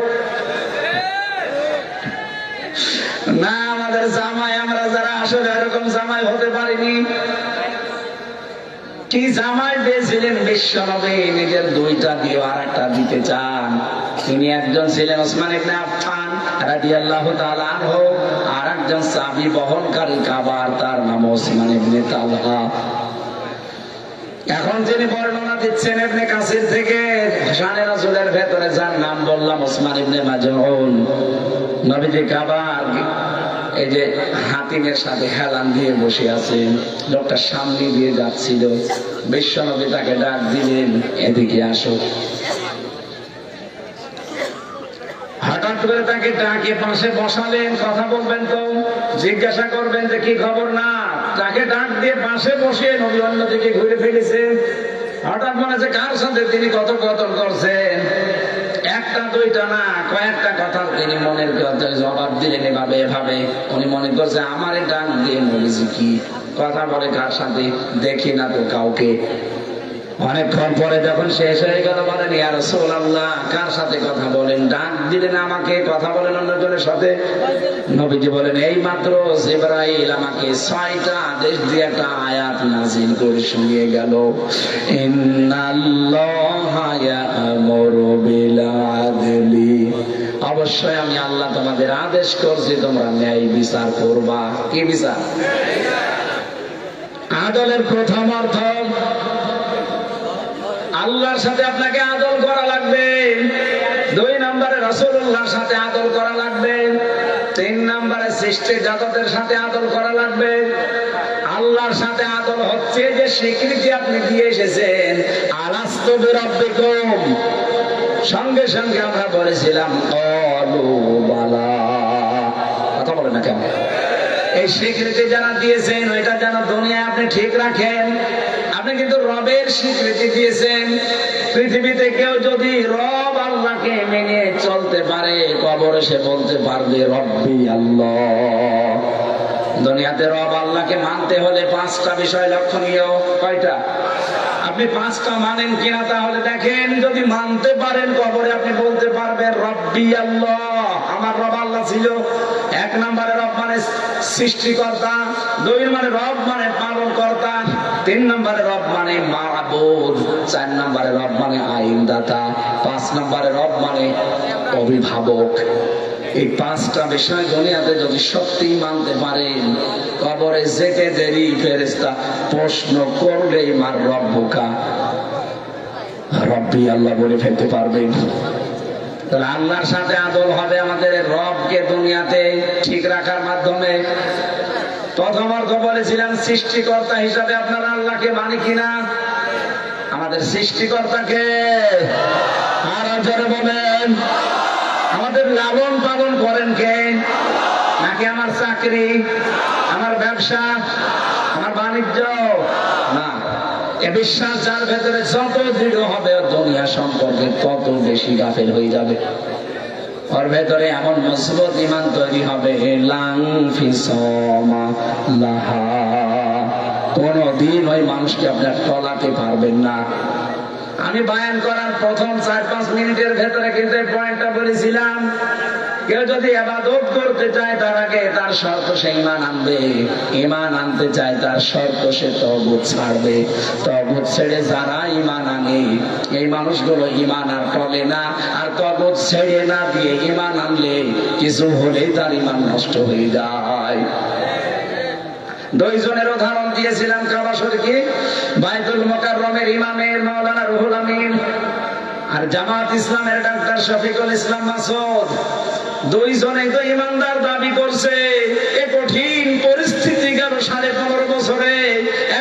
না। আমাদের জামাই, আমরা যারা আসলে এরকম জামাই হতে পারিনি। কি জামাই দিয়েছিলেন বিশ্ব নবী, নিজের 2টা দিয়ে আর একটা দিতে চান। তিনি একজন ছিলেন উসমান ইবনে আফফান রাদিয়াল্লাহু তাআলা আনহু, আর একজন চাবি বহনকারী কাবার, তার নাম উসমান ইবনে তালহা। এখন যিনি বর্ণনা দিচ্ছেন ইবনে কাসির থেকে, শানে রাসূলের ভেতরে যার নাম বললাম উসমান ইবনে মাজউন, নবীজি কাবার এই যে হাতিমের সাথে হেলান দিয়ে বসে আছেন, লোকটা সামনে দিয়ে যাচ্ছিল। বিশ্ব নবী তাকে ডাক দিলেন, এদিকে আসো। হঠাৎ করে তাকে ডাকে পাশে বসালেন। কথা বলবেন তো, জিজ্ঞাসা করবেন যে কি খবর, না। তাকে ডাক দিয়ে পাশে বসিয়ে নবী অন্যদিকে ঘুরে ফেলেছে। হঠাৎ মনে হচ্ছে কার সাথে তিনি কথোপকথন করছেন। 1টা 2টা না, কয়েকটা কথা তিনি মনের জবাব দিলেন এভাবে এভাবে। উনি মনে করছে আমার ডাক দিয়ে নবীজি কি কথা বলে, কার সাথে, দেখি না তো কাউকে। অনেকক্ষণ পরে যখন শেষ হয়ে গেল, বলেন ইয়া রাসূলুল্লাহ, কার সাথে কথা বলেন? ডাক দিলেন আমাকে, কথা বলেন অন্যজনের সাথে। নবীজি বলেন, এই মাত্র জিবরাইল আমাকে 6টা আদেশ দিয়ে একটা আয়াত নাযিল করে শুনিয়ে গেল। ইন্নাল্লাহা ইয়া'মুরু বিল আদলি, অবশ্যই আমি আল্লাহ তোমাদের আদেশ করছি তোমরা ন্যায় বিচার করবা। কি বিচার? আদলের প্রথম অর্থ, আল্লাহর সাথে আপনাকে আদল করা লাগবে। 2 নম্বরে রাসূলুল্লাহর সাথে আদল করা লাগবে। 3 নম্বরে সৃষ্টি জগতের সাথে আদল করা লাগবে। আল্লাহর সাথে আদল হচ্ছে যে স্বীকৃতি আপনি দিয়ে এসেছেন, আলাস্তু বিরাব্বিকুম। সঙ্গে সঙ্গে আমরা বলেছিলাম ক্বালু বালা। কথা বলেন না কেন? এই স্বীকৃতি যারা দিয়েছেন, ওইটা যেন দুনিয়ায় আপনি ঠিক রাখেন। আপনি কিন্তু রবের স্বীকৃতি দিয়েছেন। পৃথিবীতে কেউ যদি রব আল্লাহকে মেনে চলতে পারে, কবরে সে বলতে পারবে রব্বি আল্লাহ। দুনিয়াতে রব আল্লাহকে মানতে হলে 5টা বিষয় লক্ষণীয়। কয়টা? আপনি 5টা মানেন কিনা তাহলে দেখেন। যদি মানতে পারেন, কবরে আপনি বলতে পারবেন রব্বি আল্লাহ, আমার রব আল্লাহ ছিল। 1 নম্বরে রব মানে সৃষ্টিকর্তা, 2 নম্বরে রব মানে পালন কর্তা, 3 নম্বরে রব মানে মাবুদ, 4 নম্বরে রব মানে আইনদাতা, 5 নম্বরে রব মানে অভিভাবক। এই 5টা বিষয় দুনিয়াতে যদি সত্যি মানতে পারেন, কবরে যেতে দেরি ফেরেশতা প্রশ্ন করলেই মার রব্বুকা, রব্বি আল্লাহ বলে ফেলতে পারবেন। তাহলে আল্লাহর সাথে আদল হবে আমাদের রবকে দুনিয়াতে ঠিক রাখার মাধ্যমে। প্রথম অর্থ বলেছিলাম সৃষ্টিকর্তা হিসাবে আপনারা আল্লাহকে মানি কিনা। আমাদের সৃষ্টিকর্তাকে আর জোরে বলেন। আমাদের লালন পালন করেন কে? নাকি আমার চাকরি, আমার ব্যবসা, আমার বাণিজ্য না। এ বিশ্বাস যার ভেতরে যত দৃঢ় হবে দুনিয়া সম্পর্কে তত বেশি গাফেল হয়ে যাবে। ওর ভেতরে এমন মজবুত ঈমান তৈরি হবে, লাং ফিসমা লাহা, কোনদিন ওই মানুষকে আপনার টলাতে পারবেন না। আমি বয়ান করার প্রথম 4-5 মিনিটের ভেতরে কিন্তু এই পয়েন্টটা বলেছিলাম, কেউ যদি ইবাদত করতে চায় তার আগে তার শর্ত সে ঈমান আনবে, ঈমান আনতে চায় তার শর্ত সে তাওহীদ ছাড়বে। তাওহীদ ছেড়ে যারা ঈমান আনে এই মানুষগুলো ঈমান আর টলে না। আর তাওহীদ ছেড়ে না দিয়ে ঈমান আনলে কিছু হলেই তার ঈমান নষ্ট হয়ে যায়। দুইজনের উদাহরণ দিয়েছিলাম কাবা শরীফে, বাইতুল মুকাররমের ইমামের মাওলানা রুহুল আমিন আর জামাত ইসলামের ডাক্তার শফিকুল ইসলাম মাসুদ। দুইজনেই তো ইমানদার দাবি করছে। এ কঠিন পরিস্থিতি গেল 15.5 বছরে।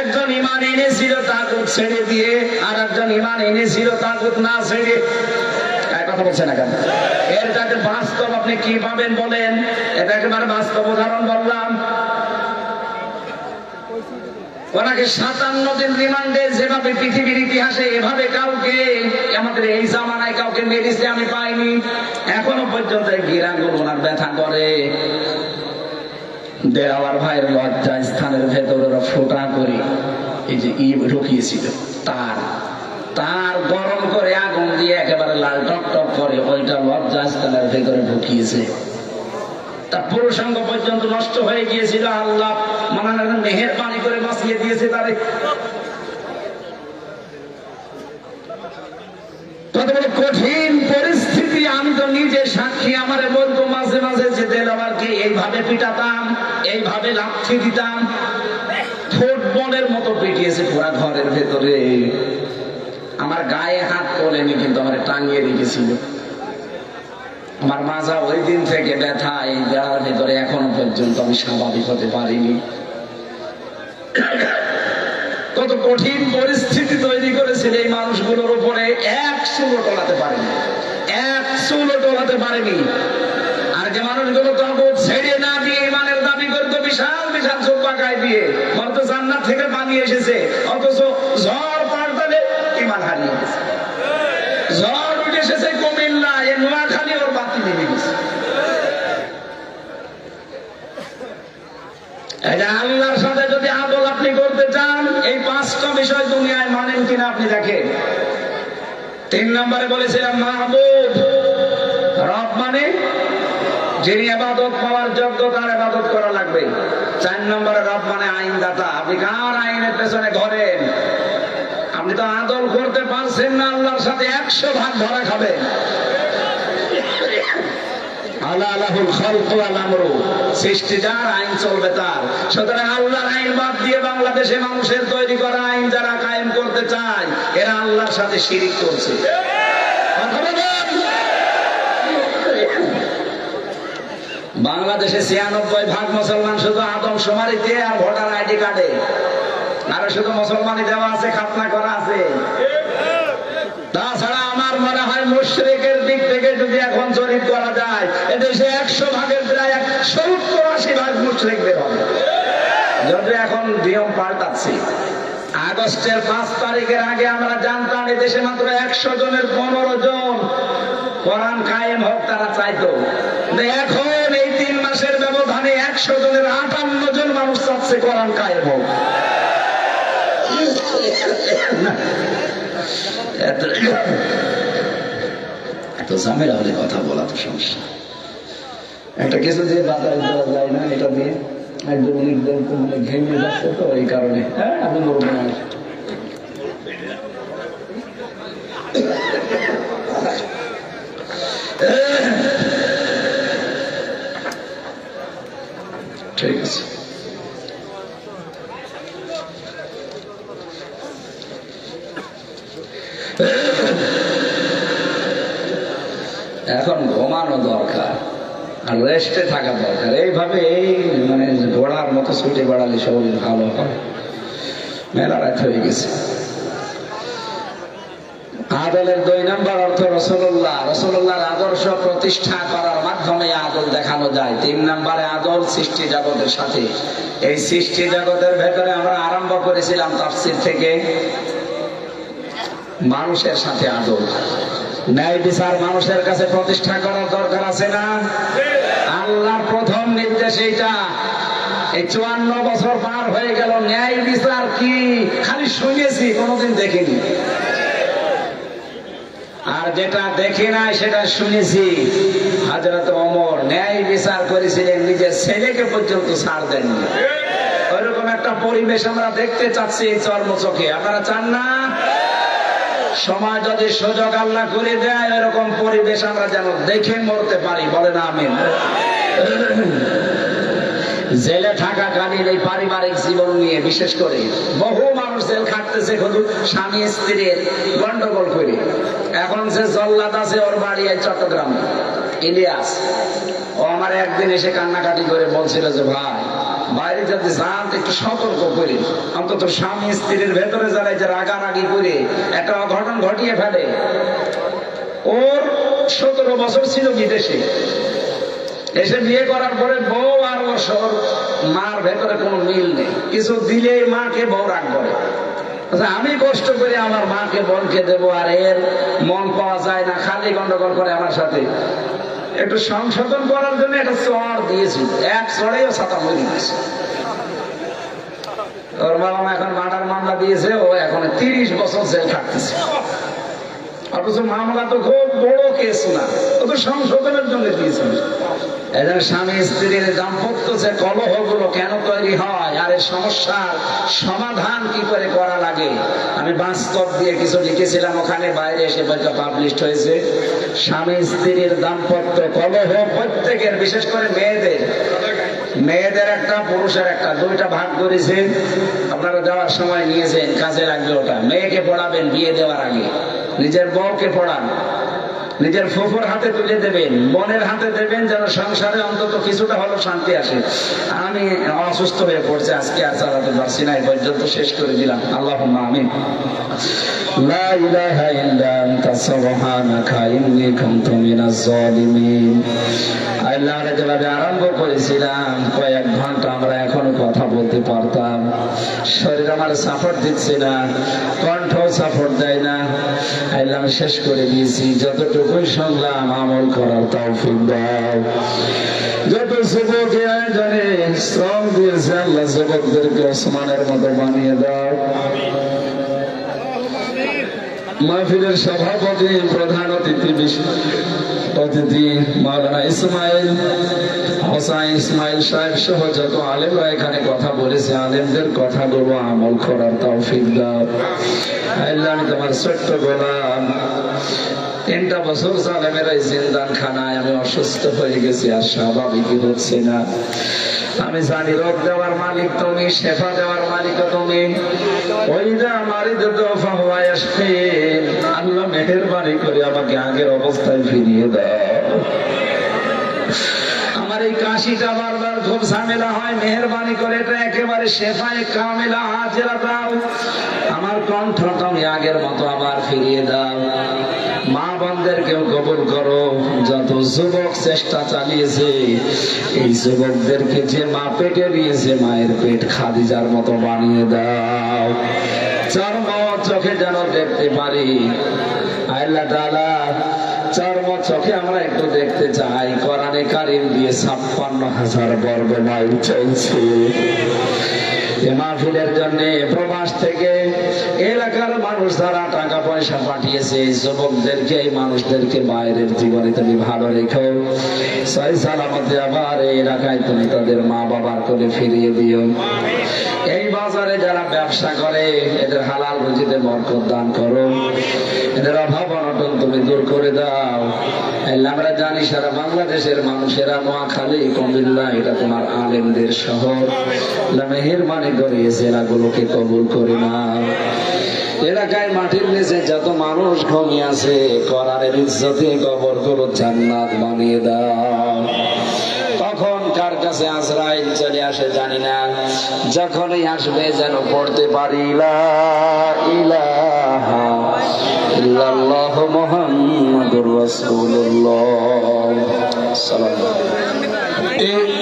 একজন ঈমান এনেছিল তাগুত ছেড়ে দিয়ে, আর একজন ঈমান এনেছিল তাগুত না ছেড়ে। কথা বলছে না কেন? এটাকে বাস্তব আপনি কি পাবেন বলেন? এটা একেবারে বাস্তব উদাহরণ বললাম। ওনাকে 57 দিন রিমান্ডে, যেভাবে পৃথিবীর ইতিহাসে এভাবে কাউকে আমাদের এই জামানায় কাউকে মেরেছে আমি পাইনি। এখনো পর্যন্ত গিরাঙ্গুল ওনার ব্যথা করে। দেওয়ার ভাইয়ের লজ্জা স্থানের ভেতরে ওরা ফোটা করে এই যে ঢুকিয়েছিল তার গরম করে আগুন দিয়ে একেবারে লাল টক টক করে ওইটা লজ্জা স্থানের ভেতরে ঢুকিয়েছে। তার পুরুষাঙ্গ পর্যন্ত নষ্ট হয়ে গিয়েছিল। আল্লাহ মেহেরবানি করে বাঁচিয়ে দিয়েছে তারে। কত বড় কঠিন পরিস্থিতি, আমি তো নিজে সাক্ষী। আমারে বলতো মাঝে মাঝে যে দেলাওয়ারকে এইভাবে পিটাতাম, এইভাবে লাথি দিতাম, ফুটবলের মতো পিটিয়েছে পুরা ঘরের ভেতরে। আমার গায়ে হাত তোলেনি, কিন্তু আমার টাঙিয়ে রেখেছিল। আমার মাজা ওই দিন থেকে ব্যথা, এই বেড়ার ভেতরে এখনো পর্যন্ত আমি স্বাভাবিক হতে পারিনি। কত কঠিন পরিস্থিতি তৈরি করেছিল এই মানুষগুলোর উপরে। এক চুলো টলাতে পারেনি। আর যে মানুষগুলো তাগুত ছেড়ে না দিয়ে ঈমানের দাবি করতো, বিশাল বিশাল চোখ পাকায় দিয়ে বলতো জান্নাত থেকে পানি এসেছে, অথচ ঝড় পাল্টালে ঈমান হারিয়ে গেছে। ঝড় উঠে এসেছে কুমিল্লা, এ নোয়াখালী, ওর বাতি নেমে গেছে। আল্লাহর সাথে যদি আদল আপনি করতে চান, এই 5টা বিষয় দুনিয়ায় মানেন কিনা আপনি দেখেন। 3 নম্বরে বলেছিলাম মাহবুব, রব মানে যিনি ইবাদত পাওয়ার যোগ্য, তার ইবাদত করা লাগবে। 4 নম্বরে রব মানে আইনদাতা। আপনি কার আইনের পেছনে ঘোরেন? আপনি তো আদল করতে পারছেন না, আল্লাহর সাথে 100 ভাগ ধরা খাবেন। সৃষ্টি যার, আইন চলবে তার। সুতরাং আল্লাহর আইন বাদ দিয়ে বাংলাদেশে মানুষের তৈরি করা আইন যারা কায়েম করতে চায়, এরা আল্লাহর সাথে শিরিক করছে। বাংলাদেশে 96% মুসলমান শুধু আদমশুমারিতে আর ভোটার আইডি কার্ডে, আর শুধু মুসলমানই দেওয়া আছে, খাতনা করা আছে। তাছাড়া আমার মনে হয় মুশরিকের দিক থেকে যদি এখন জরিপ করা যায়, এদেশে 100 ভাগের প্রায় 70-80 ভাগ মুশরিক বের হবে। যদি এখন নিয়ম পাল্টাচ্ছি। আগস্টের 5 তারিখের আগে আমরা জানতাম এদেশে মাত্র 100 জনের 15 জন কোরআন কায়েম হোক তারা চাইতো। এখন এই 3 মাসের ব্যবধানে 100 জনের 58 জন মানুষ চাচ্ছে কোরআন কায়েম হোক। এত ঝামেলা হলে কথা বলা তো সমস্যা। একটা কিছু দিয়ে বাজারে দেওয়া যায় না, এটা দিয়ে একদম ঘেমে যাচ্ছে তো, এই কারণে। হ্যাঁ, আপনি বলবেন ঠিক আছে। এখন ঘুমানো দরকার আর রেস্টে থাকা দরকার। এইভাবে এই মানে ঘোড়ার মতো ছুটে বেড়ালে শরীর ভালো হয়। মেলা রাত হয়ে গেছে। আর আদলের 2 নম্বর অর্থ রাসূলুল্লাহ। রাসূলুল্লাহর আদর্শ প্রতিষ্ঠা করার মাধ্যমে আদল দেখানো যায়। 3 নম্বরে আদল সৃষ্টি জগতের সাথে। এই সৃষ্টি জগতের ভেতরে আমরা আরম্ভ করেছিলাম তাফসীর থেকে, মানুষের সাথে আদল। ন্যায় বিচার মানুষের কাছে প্রতিষ্ঠা করার দরকার আছে না? আল্লাহর প্রথম নির্দেশ এইটা। এই 54 বছর পার হয়ে গেল, ন্যায় বিচার কি খালি শুনেছি, কোনোদিন দেখিনি। আর যেটা দেখি নাই সেটা শুনেছি। হযরত ওমর ন্যায় বিচার করেছিলেন, নিজের ছেলেকে পর্যন্ত ছাড় দেননি। ওইরকম একটা পরিবেশ আমরা দেখতে চাচ্ছি এই চর্মচোখে। আপনারা চান না? সময় যদি সুযোগ আল্লাহ করে দেয়, এরকম পরিবেশ আমরা যেন দেখে মরতে পারি। বলেন আমিন। জেলে থাকাকালীন এই পারিবারিক জীবন নিয়ে বিশেষ করে বহু মানুষ জেল খাটতেছে শুধু স্বামী স্ত্রীর গন্ডগোল করে। এখন যে জল্লাদ আছে, ওর বাড়ি এই চট্টগ্রাম, ইলিয়াস। ও আমার একদিন এসে কান্নাকাটি করে বলছিল যে ভাই, বাইরে যদি যান একটু সতর্ক করে, অন্তত স্বামী স্ত্রীর ভেতরে যারা যে রাগারাগি করে একটা অঘটন ঘটিয়ে ফেলে। ওর 17 বছর ছিল বিদেশে, এসে বিয়ে করার পরে বউ আর ওর মার ভেতরে কোনো মিল নেই। কিছু দিলে মাকে বউ রাগ করে। আমি কষ্ট করে আমার মাকে বোনকে দেবো, আর এর মন পাওয়া যায় না, খালি গন্ডগোল করে আমার সাথে। একটু সংশোধন করার জন্য একটা চড় দিয়েছি, এক চড়েও ছাতা হয়ে গেছে। ওর বাবা মা এখন মার্ডার মামলা দিয়েছে, ও এখন 30 বছর জেল খাটতেছে। অথচ মামলা তো খুব বড় কেস না, ও তো সংশোধনের জন্য দিয়েছিল। এদের স্বামী স্ত্রীর দাম্পত্য যে কলহগুলো কেন তৈরি হয়, আর এই সমস্যার সমাধান কি করে করা লাগে, আমি বাস্তব দিয়ে কিছু লিখেছিলাম, ওখানে বাইরে এসে বইটা পাবলিশ হয়েছে। স্বামী স্ত্রীর দাম্পত্য কলহ প্রত্যেকের, বিশেষ করে মেয়েদের একটা, পুরুষের একটা, 2টা ভাগ করেছে। আপনারা যাওয়ার সময় নিয়েছেন, কাজে লাগবে ওটা। মেয়েকে পড়াবেন বিয়ে দেওয়ার আগে, নিজের বউকে পড়ান, নিজের ফুফুর হাতে তুলে দেবেন, বোনের হাতে দেবেন, যেন সংসারে অন্তত কিছুটা হলো শান্তি আসে। আমি অসুস্থ হয়ে পড়ছে, আজকে আর চালাতে পারছি না, এই পর্যন্ত শেষ করে দিলাম। আল্লাহুম্মা আমিন। লা ইলাহা ইল্লা আনতা সুবহানাকা ইন্নী কুনতু মিনাজ জালিমিন। আল্লাহর যেভাবে আরম্ভ করেছিলাম, কয়েক ঘন্টা আমরা এখনো কথা বলতে পারতাম। শরীর আমার সাপোর্ট দিচ্ছে না, কণ্ঠ সাপোর্ট দেয় না। আল্লাহ শেষ করে দিয়েছি। যতটুকুই শুনলাম আমল করার তৌফিক দাও। যত যুবক আয়োজনে শ্রম দিয়েছে, আল্লাহ যুবকদেরকে ওসমানের মতো বানিয়ে দাও। মাহফিলের সভাপতি, প্রধান অতিথি মাওলানা হোসাইন ইসমাইল সাহেব সহ যত আলেমরা এখানে কথা বলেছে, আলেমদের কথাগুলো আমল করার তৌফিক দাও। আল্লাহ, আমি তোমার ছোট্ট গোলাম, 3টা বছর জালেমেরা জিন্দান খানায়, আমি অসুস্থ হয়ে গেছি, আর স্বাভাবিকই হচ্ছে না। আমি জানি রোগ দেওয়ার মালিক তুমি, শেফা দেওয়ার মালিক তুমি। আল্লাহ মেহেরবানি করে আমাকে আগের অবস্থায় ফিরিয়ে দাও। আমার এই কাশিটা বারবার খুব ঝামেলা হয়, মেহেরবানি করে এটা একেবারে শেফায়ে কামেলা হাজেরা দাও। আমার কণ্ঠ তুমি আগের মতো আবার ফিরিয়ে দাও। মা বোনদেরকেও কবুল করো। যত যুবক চেষ্টা চালিয়েছে, এই যুবকদেরকে যে মা পেটে দিয়েছে, মায়ের পেট খাদিজার মতো বানিয়ে দাও। চর্ম চোখে যেন দেখতে পারি। আল্লাহ তাআলা, চর্ম চোখে আমরা একটু দেখতে চাই। কোরআনে কারীম দিয়ে 56,000 বর্গ মাইল চলছে। মাহফিলের জন্য প্রবাস থেকে এলাকার মানুষ যারা টাকা পয়সা পাঠিয়েছে, এই যুবকদেরকে, এই মানুষদেরকে বাইরের জীবনে তুমি ভালো রেখো। সহি সালামতে আবার এই এলাকায় তুমি তাদের মা বাবার করে ফিরিয়ে দিও। এই বাজারে যারা ব্যবসা করে, এদের হালাল রুজিতে বরকত দান করো। এদের অভাব অনটন তুমি দূর করে দাও। আমরা জানি সারা বাংলাদেশের মানুষেরা, নোয়াখালী, কুমিল্লা, এটা তোমার আলেমদের শহর। মেহেরবানি করে জেলাগুলোকে কবুল করে নাও। এলাকায় মাটির নিচে যত মানুষ ঘুমিয়ে আছে, কোরআনের ইজ্জতে কবরগুলো জান্নাত বানিয়ে দাও। কখন কার কাছে আজরাইল চলে আসে জানি না, যখনই আসবে যেন পড়তে পারি লা ইলাহা ইল্লাল্লাহ ইল্লাল্লাহ মুহাম্মাদুর রাসূলুল্লাহ সাল্লাল্লাহু আলাইহি